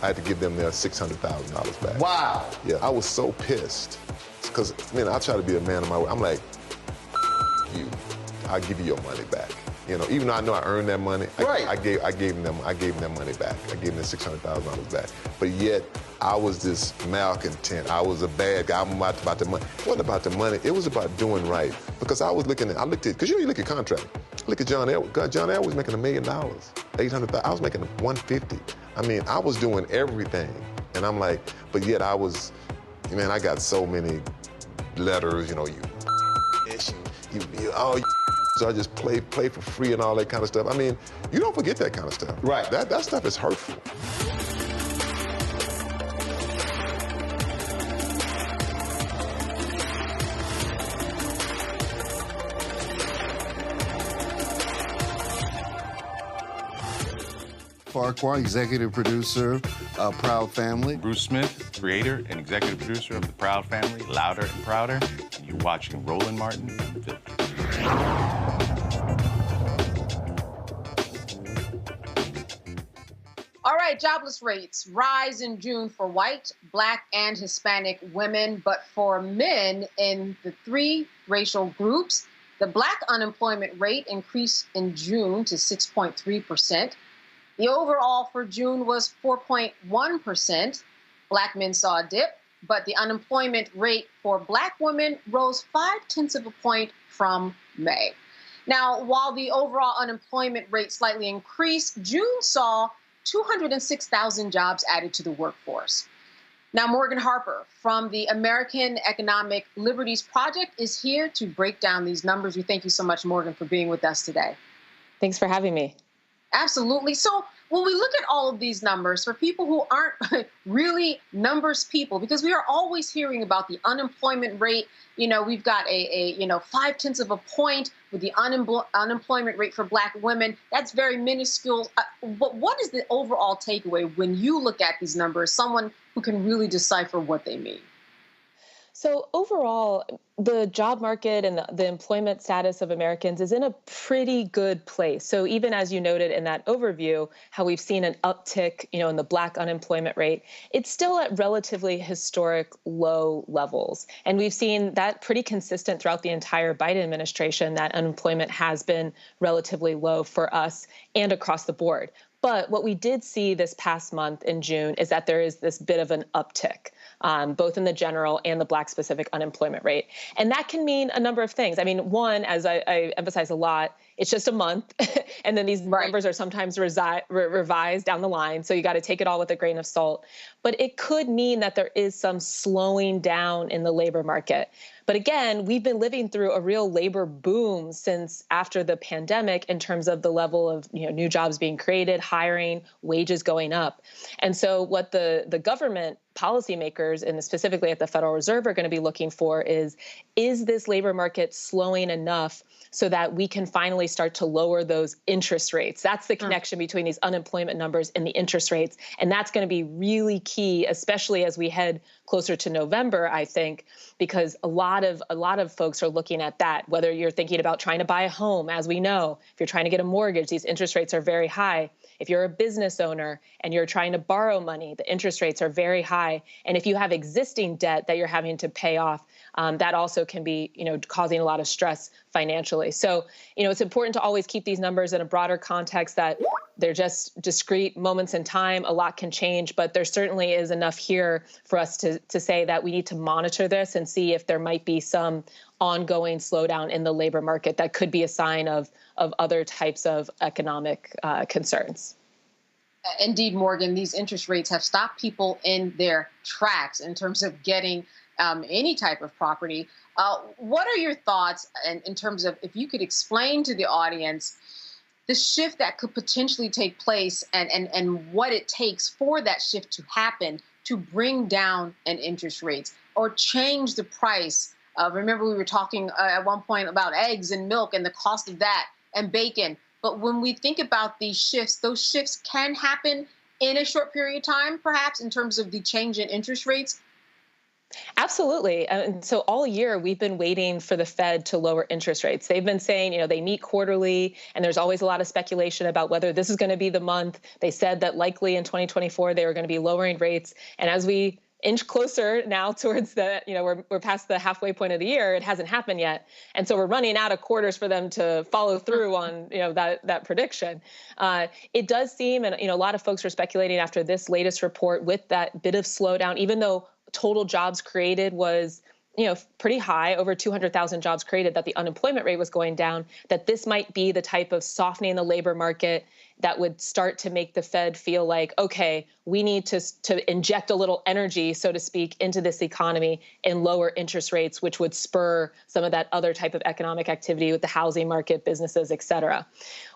I had to give them their $600,000 back. Wow. Yeah, I was so pissed. Because, I try to be a man of my word. I'm like, you, I'll give you your money back. Even though I know I earned that money, I gave them money back. I gave them $600,000 back. But yet, I was this malcontent. I was a bad guy. I'm about the money. It wasn't about the money. It was about doing right. Because I looked at, because you look at contract. Look at John Edwards. John Edwards was making $1 million, $800,000. I was making $150,000. I was doing everything. And I'm like, but yet I got so many letters, you so I just play for free and all that kind of stuff. I mean, you don't forget that kind of stuff. Right. That stuff is hurtful. Farquhar, executive producer of Proud Family. Bruce Smith, creator and executive producer of The Proud Family, Louder and Prouder. And you're watching Roland Martin Unfiltered. All right, jobless rates rise in June for white, black, and Hispanic women, but for men in the three racial groups, the black unemployment rate increased in June to 6.3%. The overall for June was 4.1%. Black men saw a dip, but the unemployment rate for black women rose 0.5 of a point from May. Now, while the overall unemployment rate slightly increased, June saw 206,000 jobs added to the workforce. Now, Morgan Harper from the American Economic Liberties Project is here to break down these numbers. We thank you so much, Morgan, for being with us today. Thanks for having me. Absolutely. So when we look at all of these numbers, for people who aren't really numbers people, because we are always hearing about the unemployment rate, we've got a 0.5 of a point with the unemployment rate for black women. That's very minuscule. What is the overall takeaway when you look at these numbers, someone who can really decipher what they mean? So overall, the job market and the employment status of Americans is in a pretty good place. So even as you noted in that overview, how we've seen an uptick, in the black unemployment rate, it's still at relatively historic low levels. And we've seen that pretty consistent throughout the entire Biden administration, that unemployment has been relatively low for us and across the board. But what we did see this past month in June is that there is this bit of an uptick, both in the general and the black specific unemployment rate. And that can mean a number of things. I mean, one, as I emphasize a lot, it's just a month. And then these numbers are sometimes revised down the line. So you got to take it all with a grain of salt. But it could mean that there is some slowing down in the labor market. But again, we've been living through a real labor boom since after the pandemic in terms of the level of new jobs being created, hiring, wages going up. And so what the government policymakers, and specifically at the Federal Reserve, are going to be looking for is this labor market slowing enough so that we can finally start to lower those interest rates? That's the connection between these unemployment numbers and the interest rates. And that's going to be really key, especially as we head closer to November, I think, because a lot of folks are looking at that, whether you're thinking about trying to buy a home. As we know, if you're trying to get a mortgage, these interest rates are very high. If you're a business owner and you're trying to borrow money, the interest rates are very high. And if you have existing debt that you're having to pay off, that also can be, causing a lot of stress financially. So, it's important to always keep these numbers in a broader context, that they're just discrete moments in time. A lot can change, but there certainly is enough here for us to say that we need to monitor this and see if there might be some ongoing slowdown in the labor market that could be a sign of other types of economic concerns. Indeed, Morgan, these interest rates have stopped people in their tracks in terms of getting any type of property. What are your thoughts in terms of, if you could explain to the audience the shift that could potentially take place and what it takes for that shift to happen to bring down an interest rates or change the price? Remember, we were talking at one point about eggs and milk and the cost of that and bacon. But when we think about these shifts, those shifts can happen in a short period of time, perhaps, in terms of the change in interest rates. Absolutely. And so all year we've been waiting for the Fed to lower interest rates. They've been saying, they meet quarterly, and there's always a lot of speculation about whether this is going to be the month. They said that likely in 2024 they were going to be lowering rates. And as we inch closer now towards we're past the halfway point of the year, it hasn't happened yet. And so we're running out of quarters for them to follow through on, that prediction. It does seem, and, a lot of folks are speculating after this latest report with that bit of slowdown, even though total jobs created was, pretty high, over 200,000 jobs created, that the unemployment rate was going down, that this might be the type of softening in the labor market that would start to make the Fed feel like, okay, we need to inject a little energy, so to speak, into this economy and lower interest rates, which would spur some of that other type of economic activity with the housing market, businesses, et cetera.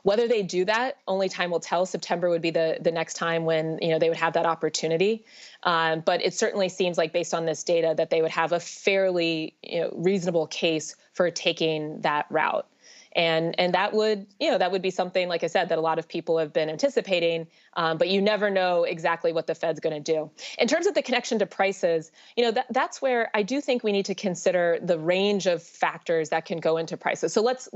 Whether they do that, only time will tell. September would be the next time when they would have that opportunity. But it certainly seems like, based on this data, that they would have a fairly reasonable case for taking that route. And that would be something, like I said, that a lot of people have been anticipating, but you never know exactly what the Fed's going to do. In terms of the connection to prices, that's where I do think we need to consider the range of factors that can go into prices. So let's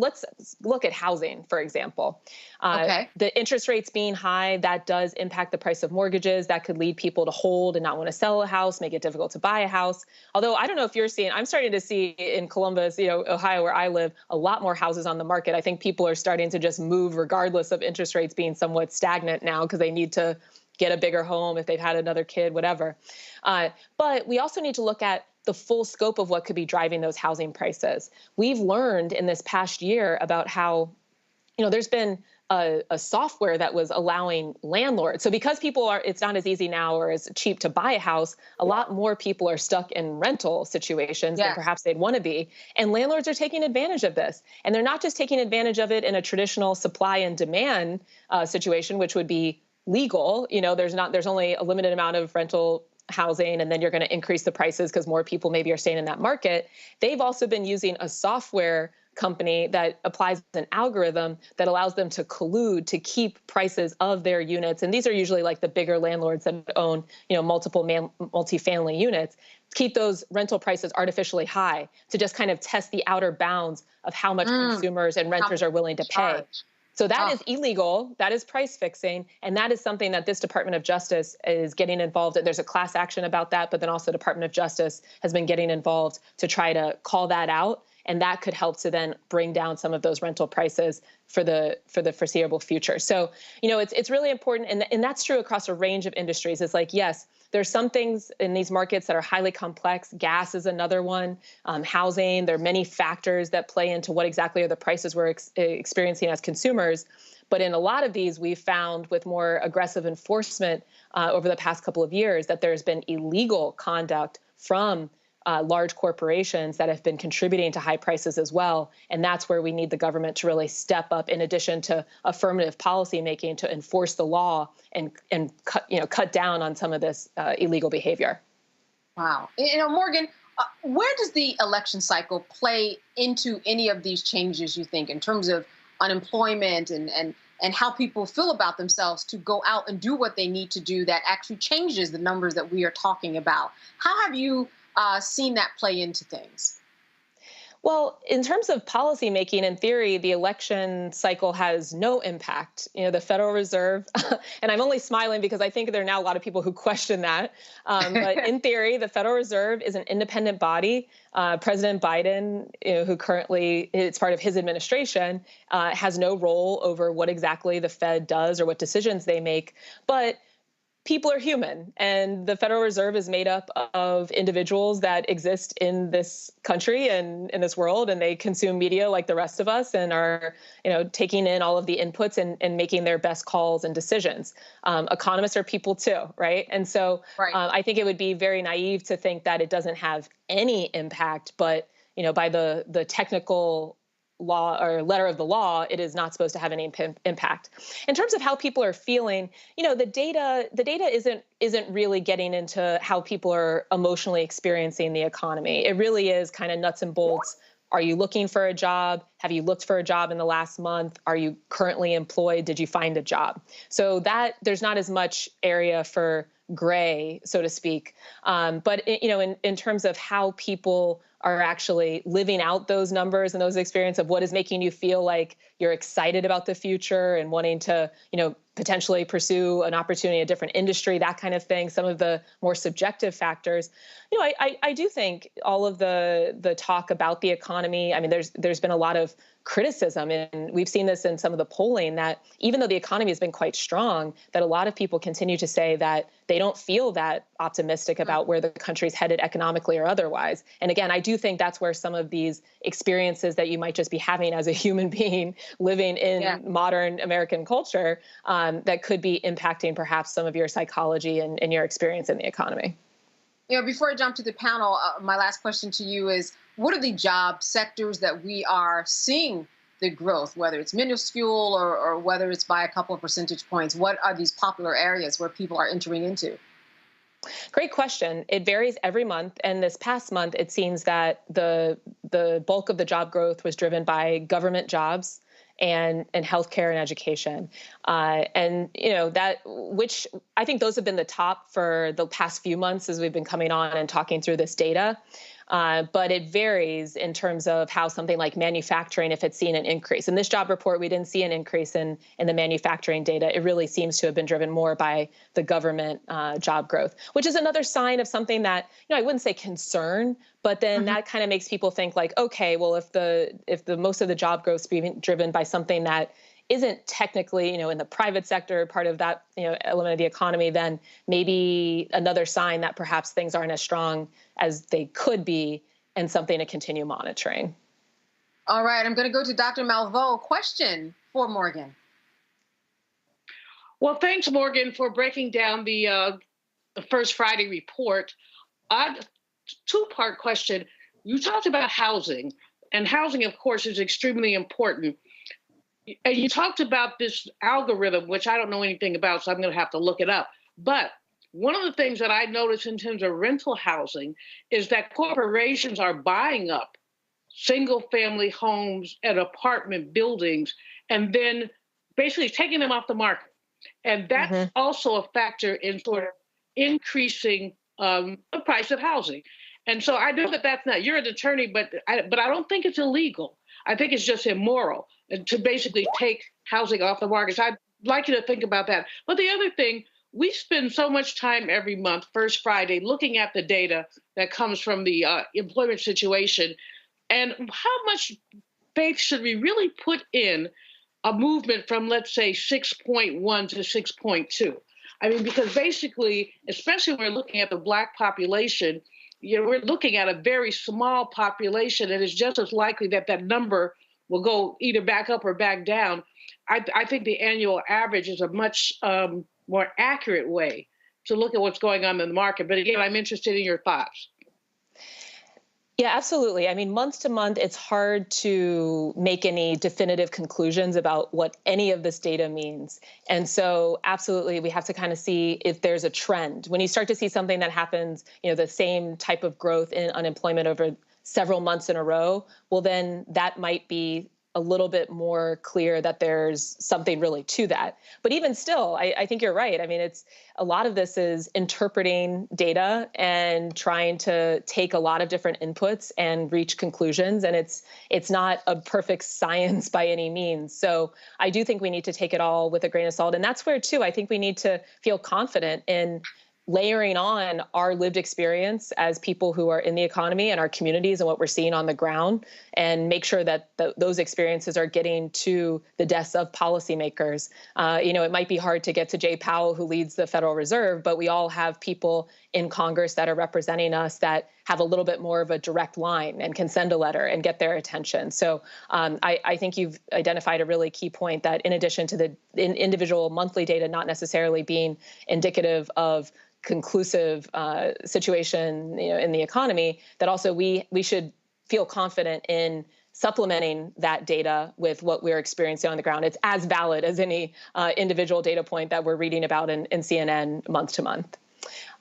look at housing, for example. Okay. The interest rates being high, that does impact the price of mortgages. That could lead people to hold and not want to sell a house, make it difficult to buy a house. Although I don't know if you're seeing, I'm starting to see in Columbus, Ohio, where I live, a lot more houses on the market. I think people are starting to just move regardless of interest rates being somewhat stagnant now, because they need to get a bigger home if they've had another kid, whatever. But we also need to look at the full scope of what could be driving those housing prices. We've learned in this past year about how, there's been a software that was allowing landlords. So because it's not as easy now or as cheap to buy a house, a lot more people are stuck in rental situations than perhaps they'd want to be. And landlords are taking advantage of this. And they're not just taking advantage of it in a traditional supply and demand situation, which would be legal. There's only a limited amount of rental housing, and then you're going to increase the prices because more people maybe are staying in that market. They've also been using a software company that applies an algorithm that allows them to collude to keep prices of their units. And these are usually like the bigger landlords that own, multiple multifamily units, keep those rental prices artificially high to just kind of test the outer bounds of how much consumers and renters are willing to pay. So that is illegal. That is price fixing. And that is something that this Department of Justice is getting involved in. There's a class action about that, but then also Department of Justice has been getting involved to try to call that out. And that could help to then bring down some of those rental prices for the foreseeable future. So, it's really important. And that's true across a range of industries. It's like, yes, there's some things in these markets that are highly complex. Gas is another one. Housing, there are many factors that play into what exactly are the prices we're experiencing as consumers. But in a lot of these, we've found with more aggressive enforcement over the past couple of years that there's been illegal conduct from large corporations that have been contributing to high prices as well. And that's where we need the government to really step up, in addition to affirmative policy making, to enforce the law and cut down on some of this illegal behavior. Wow. Morgan, where does the election cycle play into any of these changes, you think, in terms of unemployment and how people feel about themselves to go out and do what they need to do that actually changes the numbers that we are talking about? How have you seen that play into things? Well, in terms of policy making, in theory, the election cycle has no impact. The Federal Reserve, and I'm only smiling because I think there are now a lot of people who question that. But in theory, the Federal Reserve is an independent body. President Biden, who currently it's part of his administration, has no role over what exactly the Fed does or what decisions they make. But people are human, and the Federal Reserve is made up of individuals that exist in this country and in this world, and they consume media like the rest of us and are, taking in all of the inputs and making their best calls and decisions. Economists are people too, right? And so I think it would be very naive to think that it doesn't have any impact, but, by the technical law or letter of the law, it is not supposed to have any impact. In terms of how people are feeling, the data isn't really getting into how people are emotionally experiencing the economy. It really is kind of nuts and bolts. Are you looking for a job? Have you looked for a job in the last month? Are you currently employed? Did you find a job? So that there's not as much area for gray, so to speak. But in terms of how people are actually living out those numbers and those experiences of what is making you feel like you're excited about the future and wanting to, potentially pursue an opportunity in a different industry, that kind of thing, some of the more subjective factors. I do think all of the talk about the economy, there's been a lot of criticism, and we've seen this in some of the polling, that even though the economy has been quite strong, that a lot of people continue to say that they don't feel that optimistic about where the country's headed economically or otherwise. And again, I do think that's where some of these experiences that you might just be having as a human being living in modern American culture, that could be impacting perhaps some of your psychology and your experience in the economy. Before I jump to the panel, my last question to you is, what are the job sectors that we are seeing the growth, whether it's minuscule or whether it's by a couple of percentage points? What are these popular areas where people are entering into? Great question. It varies every month. And this past month, it seems that the bulk of the job growth was driven by government jobs and healthcare and education. Which I think those have been the top for the past few months as we've been coming on and talking through this data. But it varies in terms of how something like manufacturing, if it's seen an increase. In this job report, we didn't see an increase in the manufacturing data. It really seems to have been driven more by the government job growth, which is another sign of something that, I wouldn't say concern, but then that kind of makes people think like, okay, well, if the most of the job growth is being driven by something that isn't technically, in the private sector, part of that, element of the economy, then maybe another sign that perhaps things aren't as strong as they could be and something to continue monitoring. All right, I'm going to go to Dr. Malveaux. Question for Morgan. Well, thanks, Morgan, for breaking down the First Friday report. Two-part question. You talked about housing, and housing, of course, is extremely important. And you talked about this algorithm, which I don't know anything about, so I'm going to have to look it up. But one of the things that I noticed in terms of rental housing is that corporations are buying up single-family homes and apartment buildings and then basically taking them off the market. And that's also a factor in sort of increasing the price of housing. And so I know that that's not, you're an attorney, but I don't think it's illegal. I think it's just immoral to basically take housing off the market. So I'd like you to think about that. But the other thing, we spend so much time every month, First Friday, looking at the data that comes from the employment situation. And how much faith should we really put in a movement from, let's say, 6.1 to 6.2? I mean, because basically, especially when we're looking at the Black population, we're looking at a very small population, and it's just as likely that that number will go either back up or back down. I think the annual average is a much more accurate way to look at what's going on in the market. But again, I'm interested in your thoughts. Yeah, absolutely. I mean, month to month, it's hard to make any definitive conclusions about what any of this data means. And so absolutely, we have to kind of see if there's a trend. When you start to see something that happens, the same type of growth in unemployment over several months in a row, well, then that might be a little bit more clear that there's something really to that. But even still, I think you're right. I mean, a lot of this is interpreting data and trying to take a lot of different inputs and reach conclusions. And it's not a perfect science by any means. So I do think we need to take it all with a grain of salt. And that's where, too, I think we need to feel confident in layering on our lived experience as people who are in the economy and our communities and what we're seeing on the ground, and make sure that those experiences are getting to the desks of policymakers. It might be hard to get to Jay Powell, who leads the Federal Reserve, but we all have people in Congress that are representing us that have a little bit more of a direct line and can send a letter and get their attention. So I think you've identified a really key point that in addition to the individual monthly data not necessarily being indicative of conclusive situation in the economy, that also we should feel confident in supplementing that data with what we're experiencing on the ground. It's as valid as any individual data point that we're reading about in CNN month to month.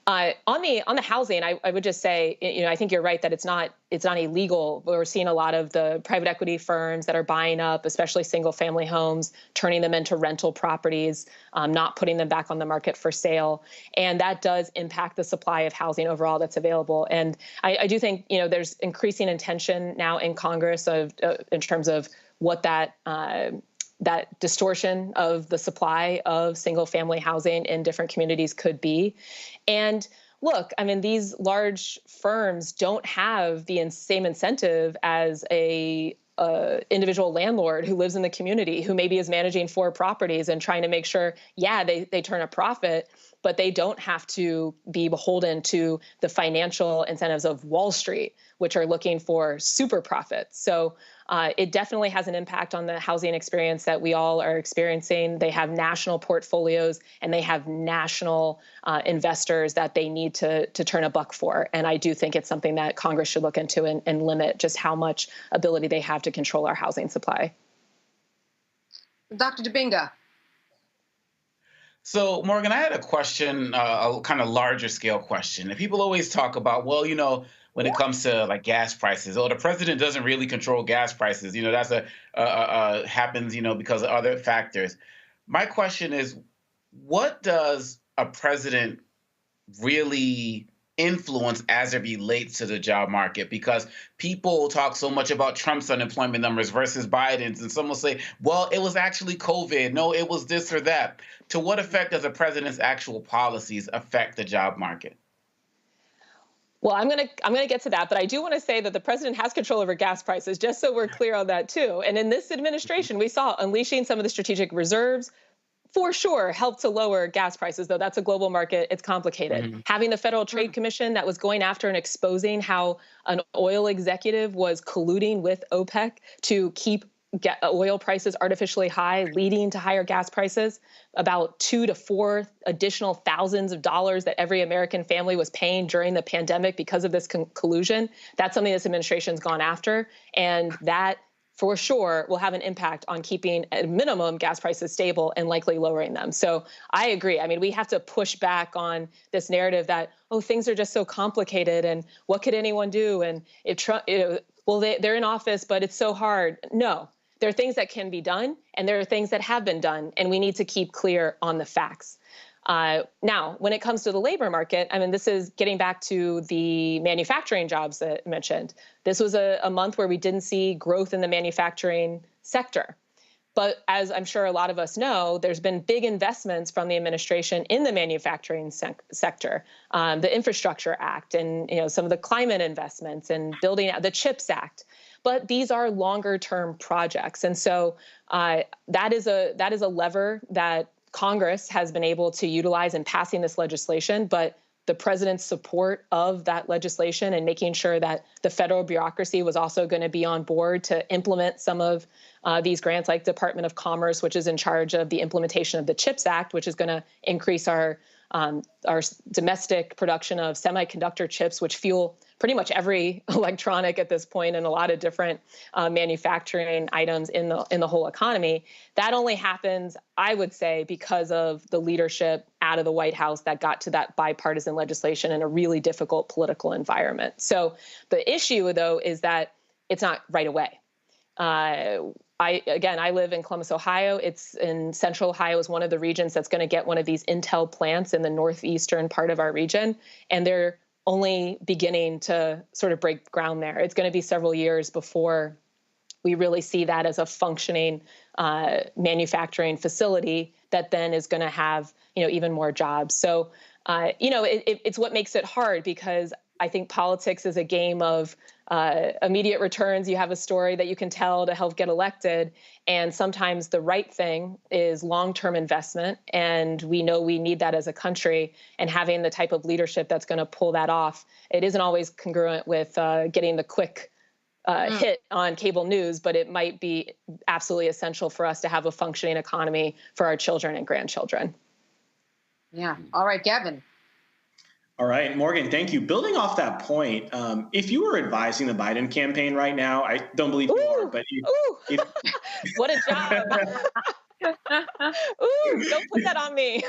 On the housing, I would just say, I think you're right that it's not illegal. We're seeing a lot of the private equity firms that are buying up, especially single family homes, turning them into rental properties, not putting them back on the market for sale. And that does impact the supply of housing overall that's available. And I do think, there's increasing intention now in Congress in terms of what that distortion of the supply of single family housing in different communities could be. And look, I mean, these large firms don't have the same incentive as a individual landlord who lives in the community, who maybe is managing 4 properties and trying to make sure, they turn a profit, but they don't have to be beholden to the financial incentives of Wall Street, which are looking for super profits. So it definitely has an impact on the housing experience that we all are experiencing. They have national portfolios and they have national investors that they need to turn a buck for. And I do think it's something that Congress should look into and limit just how much ability they have to control our housing supply. Dr. Dubinga. So, Morgan, I had a question, a kind of larger scale question. And people always talk about, well, when it comes to like gas prices, the president doesn't really control gas prices. That's happens, because of other factors. My question is, what does a president really influence as it relates to the job market? Because people talk so much about Trump's unemployment numbers versus Biden's, and some will say, well, it was actually COVID. No, it was this or that. To what effect does a president's actual policies affect the job market? Well, I'm gonna get to that, but I do want to say that the president has control over gas prices, just so we're clear on that too. And in this administration, we saw unleashing some of the strategic reserves for sure helped to lower gas prices, though that's a global market. It's complicated. Mm-hmm. Having the Federal Trade Commission that was going after and exposing how an oil executive was colluding with OPEC to keep oil prices artificially high, leading to higher gas prices, about 2 to 4 additional thousands of dollars that every American family was paying during the pandemic because of this collusion. That's something this administration's gone after, and that for sure will have an impact on keeping, at minimum, gas prices stable and likely lowering them. So I agree. I mean, we have to push back on this narrative that, oh, things are just so complicated and what could anyone do? And if Trump, they're in office, but it's so hard. No, there are things that can be done and there are things that have been done, and we need to keep clear on the facts. Now, when it comes to the labor market, I mean, this is getting back to the manufacturing jobs that I mentioned. This was a month where we didn't see growth in the manufacturing sector. But as I'm sure a lot of us know, there's been big investments from the administration in the manufacturing sector, the Infrastructure Act and some of the climate investments and building out the CHIPS Act. But these are longer term projects. And so that is a lever that Congress has been able to utilize in passing this legislation, but the president's support of that legislation and making sure that the federal bureaucracy was also going to be on board to implement some of these grants, like Department of Commerce, which is in charge of the implementation of the CHIPS Act, which is going to increase our domestic production of semiconductor chips, which fuel pretty much every electronic at this point and a lot of different manufacturing items in the whole economy. That only happens, I would say, because of the leadership out of the White House that got to that bipartisan legislation in a really difficult political environment. So the issue, though, is that it's not right away. I live in Columbus, Ohio. It's in Central Ohio is one of the regions that's going to get one of these Intel plants in the northeastern part of our region. And they're only beginning to sort of break ground there. It's going to be several years before we really see that as a functioning manufacturing facility that then is going to have, even more jobs. So, it's what makes it hard, because I think politics is a game of immediate returns. You have a story that you can tell to help get elected. And sometimes the right thing is long-term investment. And we know we need that as a country. And having the type of leadership that's going to pull that off, it isn't always congruent with getting the quick hit on cable news, but it might be absolutely essential for us to have a functioning economy for our children and grandchildren. Yeah. All right, Gavin. All right, Morgan, thank you. Building off that point, if you were advising the Biden campaign right now, I don't believe you are, but what a job. Don't put that on me.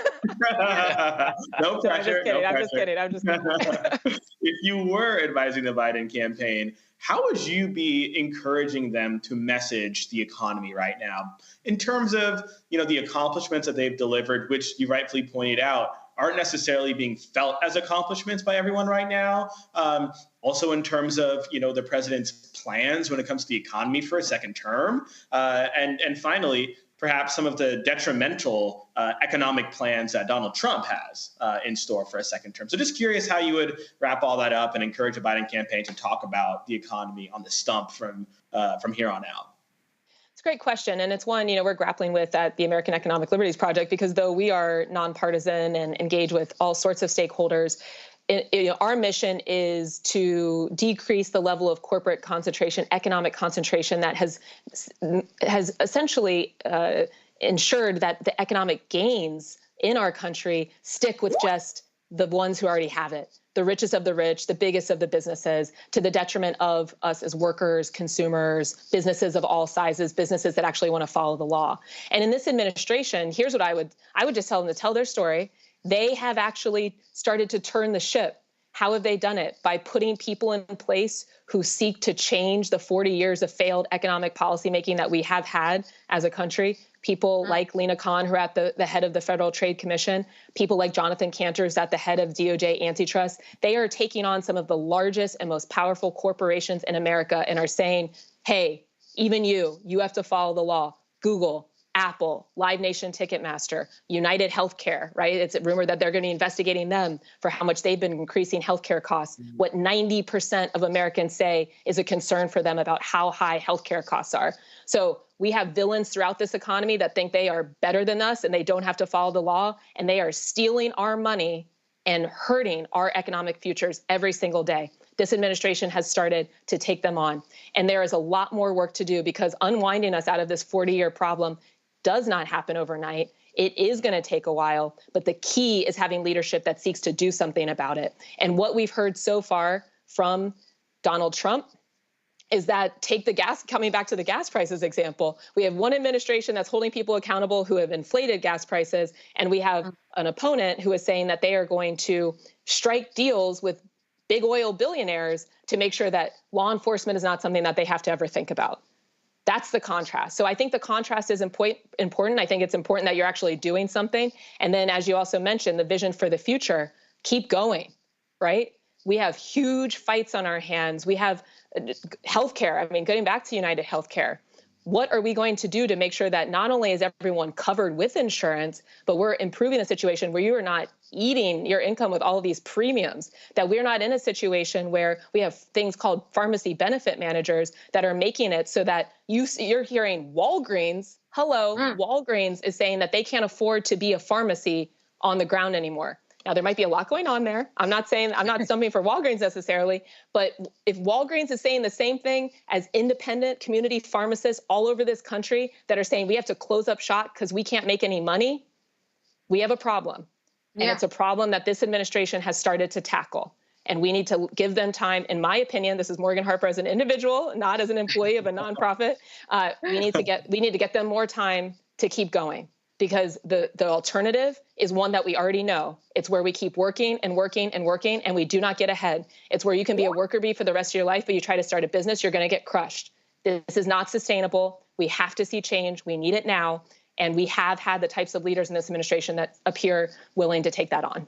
No pressure. I'm just kidding. If you were advising the Biden campaign, how would you be encouraging them to message the economy right now in terms of, the accomplishments that they've delivered, which you rightfully pointed out aren't necessarily being felt as accomplishments by everyone right now. Also in terms of, the president's plans when it comes to the economy for a second term. And finally, perhaps some of the detrimental economic plans that Donald Trump has in store for a second term. So just curious how you would wrap all that up and encourage the Biden campaign to talk about the economy on the stump from here on out. It's a great question. And it's one, we're grappling with at the American Economic Liberties Project, because though we are nonpartisan and engage with all sorts of stakeholders, our mission is to decrease the level of corporate concentration, economic concentration that has essentially ensured that the economic gains in our country stick with just the ones who already have it, the richest of the rich, the biggest of the businesses, to the detriment of us as workers, consumers, businesses of all sizes, businesses that actually want to follow the law. And in this administration, here's what I would just tell them to tell their story. They have actually started to turn the ship. How have they done it? By putting people in place who seek to change the 40 years of failed economic policymaking that we have had as a country. People like Lena Khan, who are at the head of the Federal Trade Commission, people like Jonathan Cantor, who's at the head of DOJ Antitrust. They are taking on some of the largest and most powerful corporations in America and are saying, hey, even you have to follow the law. Google, Apple, Live Nation Ticketmaster, United Healthcare, right? It's rumored that they're going to be investigating them for how much they've been increasing healthcare costs. What 90% of Americans say is a concern for them about how high healthcare costs are. So we have villains throughout this economy that think they are better than us and they don't have to follow the law, and they are stealing our money and hurting our economic futures every single day. This administration has started to take them on. And there is a lot more work to do, because unwinding us out of this 40-year problem does not happen overnight. It is going to take a while, but the key is having leadership that seeks to do something about it. And what we've heard so far from Donald Trump is that, coming back to the gas prices example, we have one administration that's holding people accountable who have inflated gas prices, and we have an opponent who is saying that they are going to strike deals with big oil billionaires to make sure that law enforcement is not something that they have to ever think about. That's the contrast. So I think the contrast is important. I think it's important that you're actually doing something. And then, as you also mentioned, the vision for the future, keep going, right? We have huge fights on our hands. We have healthcare. I mean, getting back to United Healthcare, what are we going to do to make sure that not only is everyone covered with insurance, but we're improving the situation where you are not eating your income with all of these premiums, that we're not in a situation where we have things called pharmacy benefit managers that are making it so that you're hearing Walgreens, Walgreens is saying that they can't afford to be a pharmacy on the ground anymore. Now, there might be a lot going on there. I'm not stumping for Walgreens necessarily, but if Walgreens is saying the same thing as independent community pharmacists all over this country that are saying we have to close up shop because we can't make any money, we have a problem. And it's a problem that this administration has started to tackle. And we need to give them time. In my opinion, this is Morgan Harper as an individual, not as an employee of a nonprofit. We need to get them more time to keep going. Because the alternative is one that we already know. It's where we keep working and working and working, and we do not get ahead. It's where you can be a worker bee for the rest of your life, but you try to start a business, you're going to get crushed. This is not sustainable. We have to see change. We need it now. And we have had the types of leaders in this administration that appear willing to take that on.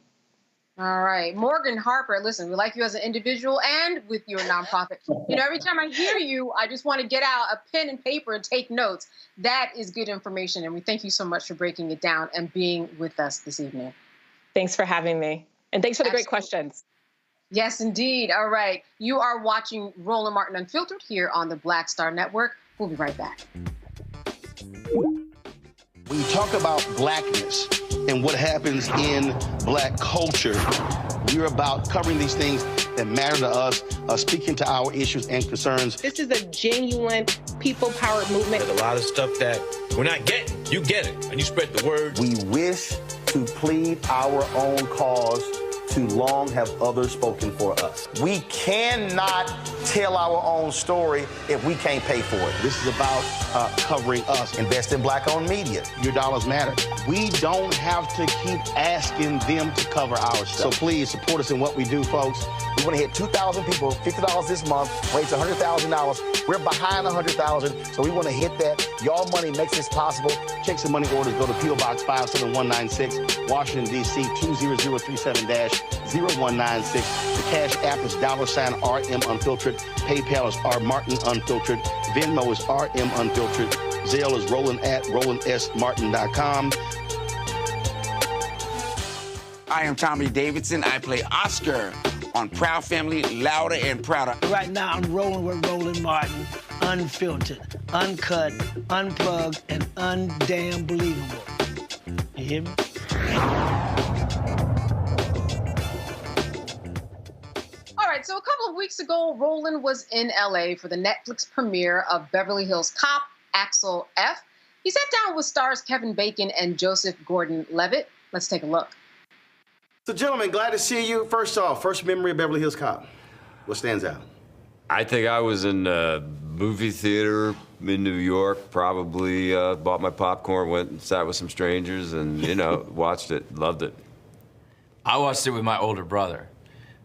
All right. Morgan Harper, listen, we like you as an individual and with your nonprofit. You know, every time I hear you, I just want to get out a pen and paper and take notes. That is good information. And we thank you so much for breaking it down and being with us this evening. Thanks for having me. And thanks for the great questions. Yes, indeed. All right. You are watching Roland Martin Unfiltered here on the Black Star Network. We'll be right back. When you talk about blackness and what happens in black culture, we're about covering these things that matter to us, speaking to our issues and concerns. This is a genuine people-powered movement. There's a lot of stuff that we're not getting. You get it, and you spread the word. We wish to plead our own cause. Too long have others spoken for us. We cannot tell our own story if we can't pay for it. This is about covering us. Invest in black-owned media. Your dollars matter. We don't have to keep asking them to cover our stuff. So please support us in what we do, folks. We want to hit 2,000 people, $50 this month, raise $100,000. We're behind 100,000, so we want to hit that. Y'all money makes this possible. Checks and money orders go to P.O. Box 57196, Washington, D.C. 20037-0196. The Cash App is $RM Unfiltered. PayPal is R Martin Unfiltered. Venmo is RM Unfiltered. Zelle is Roland@RolandSMartin.com. I am Tommy Davidson. I play Oscar on Proud Family, Louder and Prouder. Right now, I'm rolling with Roland Martin, unfiltered, uncut, unplugged, and undamn believable. You hear me? right, so a couple of weeks ago, Roland was in LA for the Netflix premiere of Beverly Hills Cop, Axel F. He sat down with stars Kevin Bacon and Joseph Gordon-Levitt. Let's take a look. So, gentlemen, glad to see you. First off, first memory of Beverly Hills Cop. What stands out? I think I was in a movie theater in New York, probably bought my popcorn, went and sat with some strangers and, you know, watched it, loved it. I watched it with my older brother.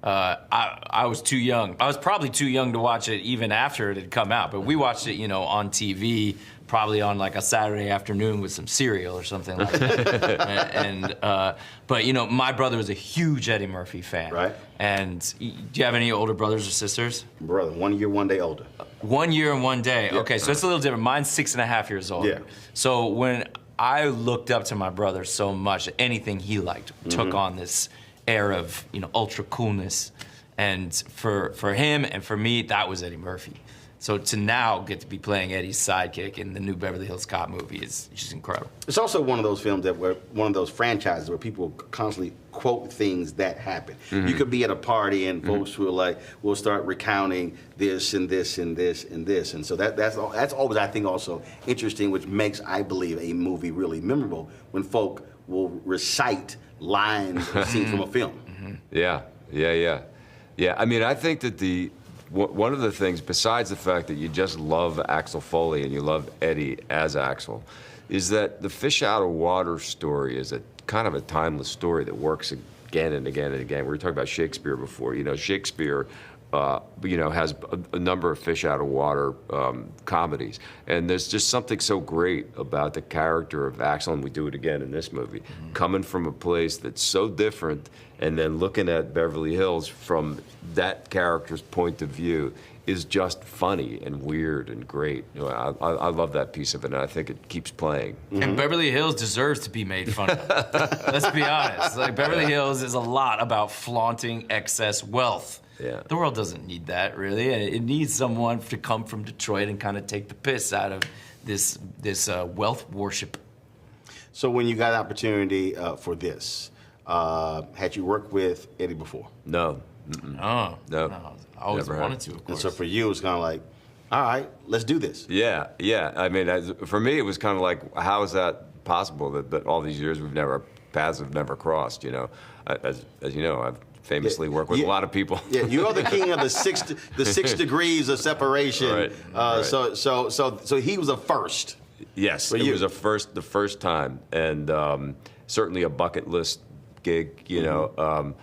I was too young. I was probably too young to watch it even after it had come out, but we watched it, you know, on TV, probably on like a Saturday afternoon with some cereal or something like that. But you know, my brother was a huge Eddie Murphy fan. Right. And do you have any older brothers or sisters? Brother, 1 year, 1 day older. 1 year and 1 day. Yeah. Okay, so it's a little different. Mine's 6.5 years older. Yeah. So when I looked up to my brother so much, that anything he liked took on this air of, you know, ultra coolness. And for him and for me, that was Eddie Murphy. So to now get to be playing Eddie's sidekick in the new Beverly Hills Cop movie is just incredible. It's also one of those films that were one of those franchises where people constantly quote things that happen. You could be at a party and folks will start recounting this and this and this and this. And so that's always, I think, also interesting, which makes, I believe, a movie really memorable when folk will recite lines or scenes from a film. Yeah. I mean, I think that one of the things, besides the fact that you just love Axel Foley and you love Eddie as Axel, is that the fish out of water story is a kind of a timeless story that works again and again and again. We were talking about Shakespeare before. You know, Shakespeare, you know, has a number of fish out of water comedies, and there's just something so great about the character of Axel, and we do it again in this movie, coming from a place that's so different, and then looking at Beverly Hills from that character's point of view is just funny and weird and great. You know, I love that piece of it, and I think it keeps playing. And Beverly Hills deserves to be made fun of. Let's be honest. Like, Beverly Hills is a lot about flaunting excess wealth. Yeah. The world doesn't need that, really. It needs someone to come from Detroit and kind of take the piss out of this wealth worship. So when you got an opportunity for this, had you worked with Eddie before? No. No. I always Never wanted had. to, of And course. so for you, it's kind of like, all right, let's do this. Yeah. I mean, for me, it was kind of like, how is that possible that all these years paths have never crossed, you know? As you know, I've famously worked with a lot of people. Yeah, you are the king of the six degrees of separation. Right. So he was a first. Yes, it was the first time, and certainly a bucket list gig, you know.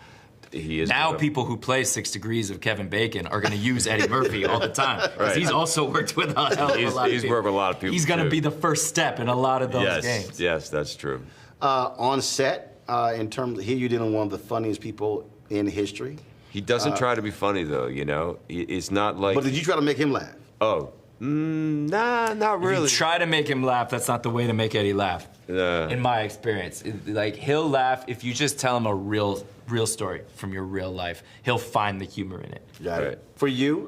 He is now people who play 6 Degrees of Kevin Bacon are going to use Eddie Murphy all the time. Because he's also worked with a hell of a lot of people. He's worked with a lot of people, He's going to be the first step in a lot of those games. Yes, that's true. On set, in terms of, here you're dealing with one of the funniest people in history. He doesn't try to be funny, though, you know? It's not like... But did you try to make him laugh? Oh, nah, not really. If you try to make him laugh, that's not the way to make Eddie laugh. In my experience. Like, he'll laugh if you just tell him a real story from your real life. He'll find the humor in it. Got it. For you,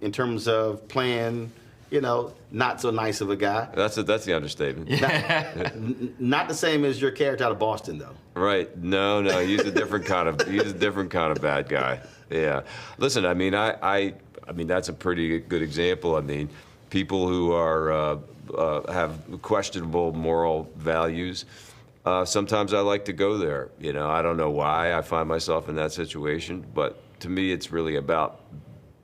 in terms of playing, you know, not so nice of a guy. That's the understatement. Not the same as your character out of Boston, though. Right. No, he's a different kind of bad guy. Yeah. Listen, I mean, I mean that's a pretty good example. I mean, people who are have questionable moral values. Sometimes I like to go there. You know, I don't know why I find myself in that situation, but to me, it's really about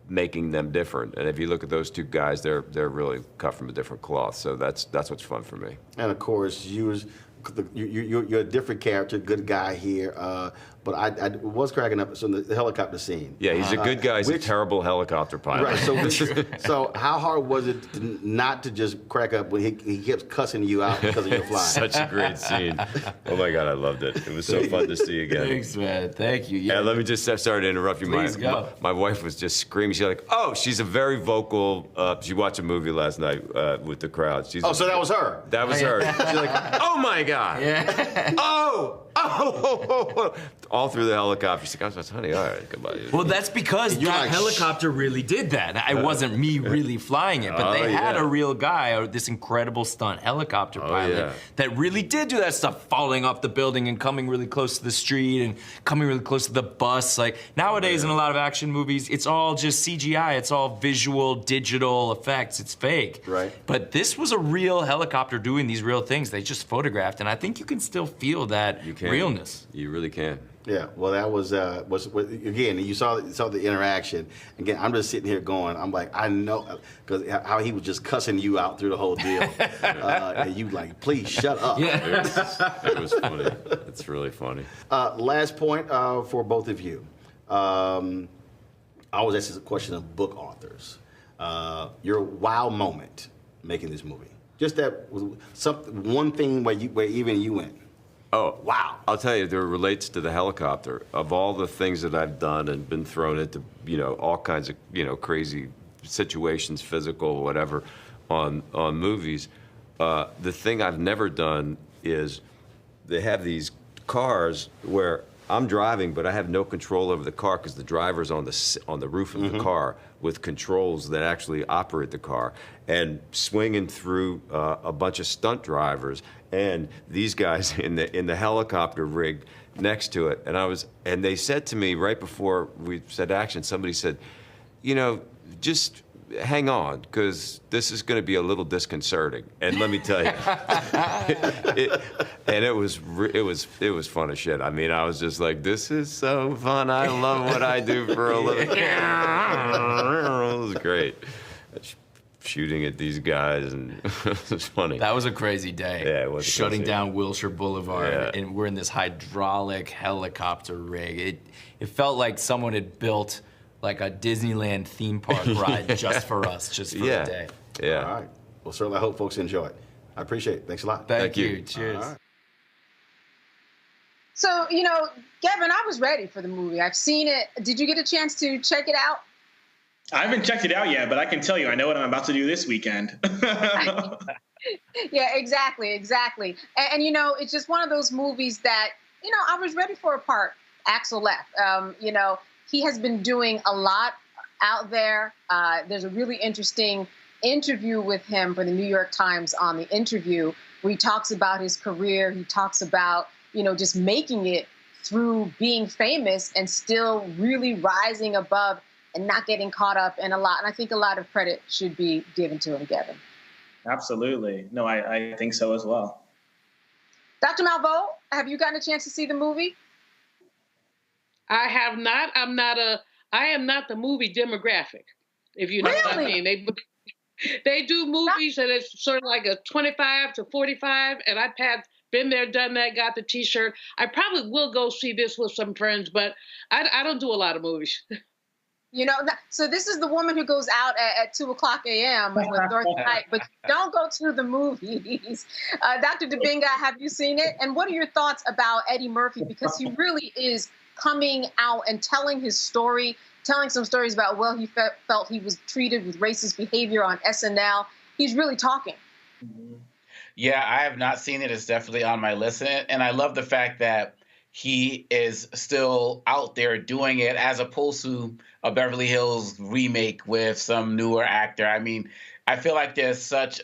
making them different. And if you look at those two guys, they're really cut from a different cloth. So that's what's fun for me. And of course, you're a different character, good guy here. But I was cracking up on the helicopter scene. Yeah, he's a good guy. He's a terrible helicopter pilot. Right. So how hard was it not to just crack up when he kept cussing you out because of your flying? Such a great scene. Oh my God, I loved it. It was so fun to see again. Thanks, man. Thank you. Yeah. Let me just sorry to interrupt you. Please go. My wife was just screaming. She's like, oh, she's a very vocal. She watched a movie last night with the crowd. So that was her. That was her. She's like, oh my God. Yeah. Oh. all through the helicopter. She's like, honey, all right, goodbye. Well, that's because that helicopter really did that. It wasn't me really flying it, but they had a real guy, this incredible stunt helicopter pilot that really did do that stuff, falling off the building and coming really close to the street and coming really close to the bus. Like nowadays in a lot of action movies, it's all just CGI. It's all visual, digital effects. It's fake. Right. But this was a real helicopter doing these real things. They just photographed, and I think you can still feel that realness. You really can. Yeah, well, that was again. You saw the interaction. Again, I'm just sitting here going, I'm like, I know, because how he was just cussing you out through the whole deal, and you like, please shut up. Yeah, it was funny. It's really funny. Last point for both of you. I always ask this question of book authors. Your wow moment making this movie. Just that one thing where even you went, oh, wow. I'll tell you, there relates to the helicopter. Of all the things that I've done and been thrown into, all kinds of, crazy situations, physical, whatever, on movies, the thing I've never done is they have these cars where I'm driving, but I have no control over the car because the driver's on the roof of the car with controls that actually operate the car, and swinging through a bunch of stunt drivers and these guys in the helicopter rig next to it. And they said to me right before we said action, somebody said, just hang on, because this is going to be a little disconcerting. And let me tell you, it was fun as shit. I mean, I was just like, this is so fun. I love what I do for a living. It was great. Shooting at these guys, and it was funny. That was a crazy day. Yeah, it was. Shutting down Wilshire Boulevard, and we're in this hydraulic helicopter rig. It felt like someone had built like a Disneyland theme park ride just for us, just for the day. Yeah. All right. Well, certainly I hope folks enjoy it. I appreciate it. Thanks a lot. Thank you. Cheers. All right. So, Gavin, I was ready for the movie. I've seen it. Did you get a chance to check it out? I haven't checked it out yet, but I can tell you, I know what I'm about to do this weekend. Yeah, exactly. And it's just one of those movies that, I was ready for a part. Axel left. He has been doing a lot out there. There's a really interesting interview with him for the New York Times on The Interview, where he talks about his career. He talks about, just making it through being famous and still really rising above and not getting caught up in a lot. And I think a lot of credit should be given to him, Gavin. Absolutely. No, I think so as well. Dr. Malveaux, have you gotten a chance to see the movie? I have not. I am not the movie demographic, if you know what I mean. They do movies and it's sort of like a 25 to 45, and I've been there, done that, got the T-shirt. I probably will go see this with some friends, but I don't do a lot of movies. So this is the woman who goes out at 2:00 a.m. with Dorothy Knight, but don't go to the movies. Dr. Debinga, have you seen it? And what are your thoughts about Eddie Murphy? Because he really is coming out and telling his story, telling some stories about, he felt he was treated with racist behavior on SNL. He's really talking. Yeah, I have not seen it. It's definitely on my list. And I love the fact that he is still out there doing it as opposed to a Beverly Hills remake with some newer actor. I mean, I feel like there's such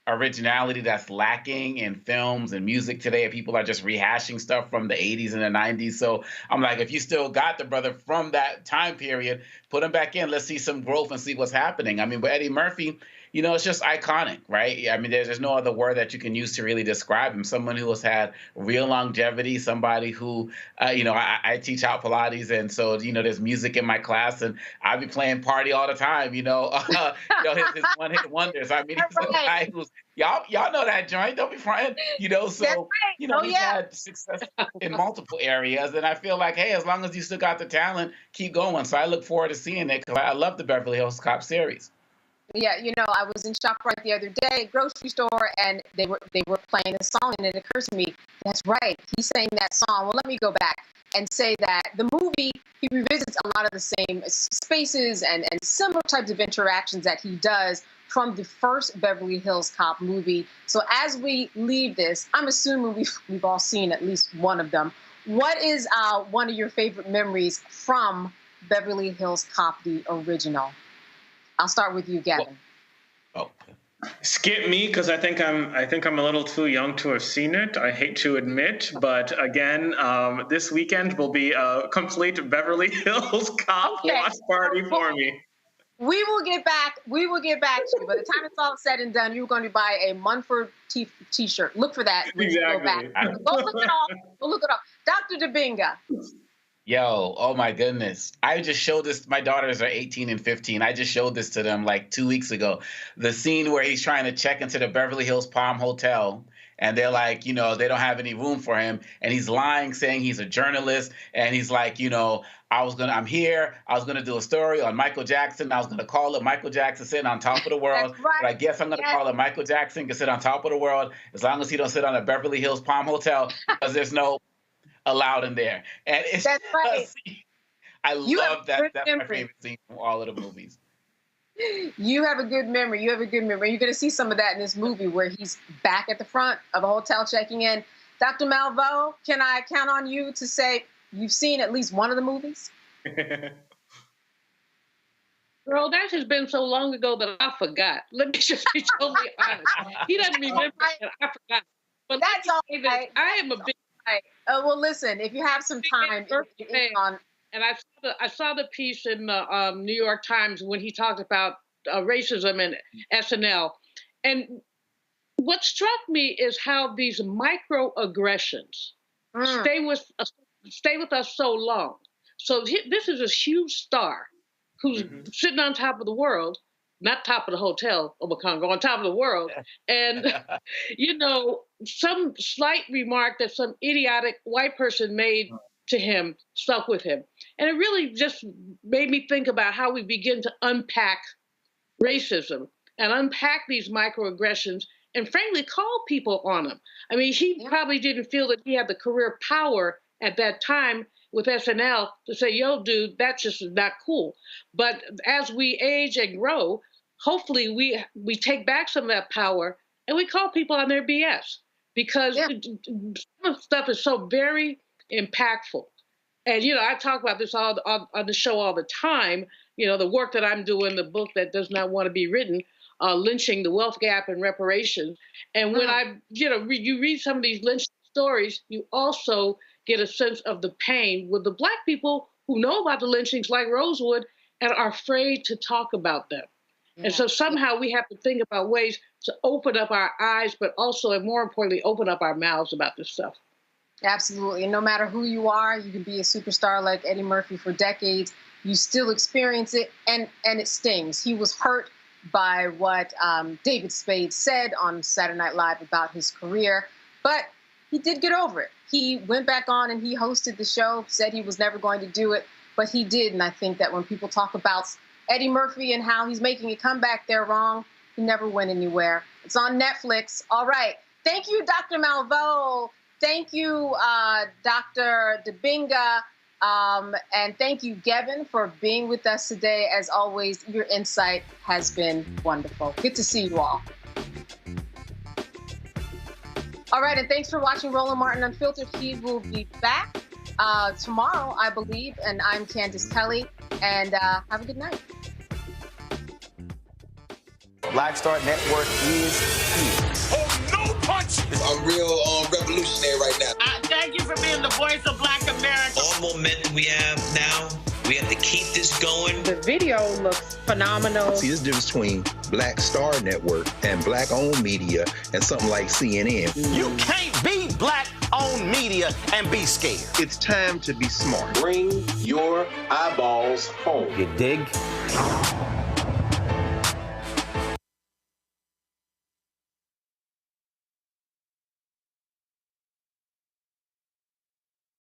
originality that's lacking in films and music today, and people are just rehashing stuff from the 80s and the 90s. So I'm like, if you still got the brother from that time period, put him back in. Let's see some growth and see what's happening. I mean, with Eddie Murphy, it's just iconic, right? I mean, there's no other word that you can use to really describe him. Someone who has had real longevity, somebody who, I teach out Pilates, and so, there's music in my class, and I be playing Party all the time, his one-hit wonders. I mean, he's a guy who's, y'all know that joint, don't be fronting, so, he's had success in multiple areas, and I feel like, hey, as long as you still got the talent, keep going. So I look forward to seeing it, because I love the Beverly Hills Cop series. Yeah, I was in ShopRite the other day, grocery store, and they were playing a song, and it occurs to me, that's right, he sang that song. Well, let me go back and say that the movie, he revisits a lot of the same spaces and similar types of interactions that he does from the first Beverly Hills Cop movie. So as we leave this, I'm assuming we've all seen at least one of them. What is one of your favorite memories from Beverly Hills Cop, the original? I'll start with you, Gavin. Skip me, because I think I'm a little too young to have seen it. I hate to admit, but again, this weekend will be a complete Beverly Hills Cop watch party for me. We will get back to you. By the time it's all said and done, you're going to buy a Munford t-shirt. Look for that when you go back. Go look it up. Go look it up. Dr. Dibinga. Yo, oh my goodness. I just showed this. My daughters are 18 and 15. I just showed this to them like 2 weeks ago. The scene where he's trying to check into the Beverly Hills Palm Hotel, and they're like, they don't have any room for him. And he's lying, saying he's a journalist. And he's like, I'm here. I was going to do a story on Michael Jackson. I was going to call it Michael Jackson sitting on top of the world. That's right. But I guess I'm going to call it Michael Jackson can sit on top of the world as long as he don't sit on a Beverly Hills Palm Hotel, because there's no allowed in there. And it's That's right. I love that. That's my favorite scene from all of the movies. You have a good memory. You're going to see some of that in this movie where he's back at the front of a hotel checking in. Dr. Malveaux, can I count on you to say you've seen at least one of the movies? Girl, that has been so long ago that I forgot. Let me just be totally honest. He doesn't remember, and I forgot. But that's all right. I am a big... Well, listen, if you have some time... And I saw the piece in the New York Times when he talked about racism and SNL. And what struck me is how these microaggressions stay with us so long. So this is a huge star who's sitting on top of the world, not top of the hotel, Obakongo, on top of the world. And, some slight remark that some idiotic white person made to him stuck with him. And it really just made me think about how we begin to unpack racism and unpack these microaggressions and frankly call people on them. I mean, he probably didn't feel that he had the career power at that time with SNL to say, yo, dude, that's just not cool. But as we age and grow, hopefully we take back some of that power and we call people on their BS, because some stuff is so very impactful. And, I talk about this on the show all the time, the work that I'm doing, the book that does not want to be written, Lynching, the Wealth Gap and Reparations. And when you read some of these lynching stories, you also get a sense of the pain with the Black people who know about the lynchings like Rosewood and are afraid to talk about them. And so somehow we have to think about ways to open up our eyes, but also, and more importantly, open up our mouths about this stuff. Absolutely. And no matter who you are, you can be a superstar like Eddie Murphy for decades. You still experience it, and it stings. He was hurt by what David Spade said on Saturday Night Live about his career, but he did get over it. He went back on and he hosted the show, said he was never going to do it, but he did. And I think that when people talk about Eddie Murphy and how he's making a comeback, they're wrong. He never went anywhere. It's on Netflix. All right. Thank you, Dr. Malveaux. Thank you, Dr. Dibinga. And thank you, Gavin, for being with us today. As always, your insight has been wonderful. Good to see you all. All right, and thanks for watching Roland Martin Unfiltered. He will be back tomorrow, I believe. And I'm Candace Kelly. And have a good night. Black Star Network is here. Oh, no punch! I'm real revolutionary right now. Thank you for being the voice of Black America. All momentum we have now, we have to keep this going. The video looks phenomenal. See, this difference between Black Star Network and Black-owned media and something like CNN. You can't be Black-owned media and be scared. It's time to be smart. Bring your eyeballs home. You dig?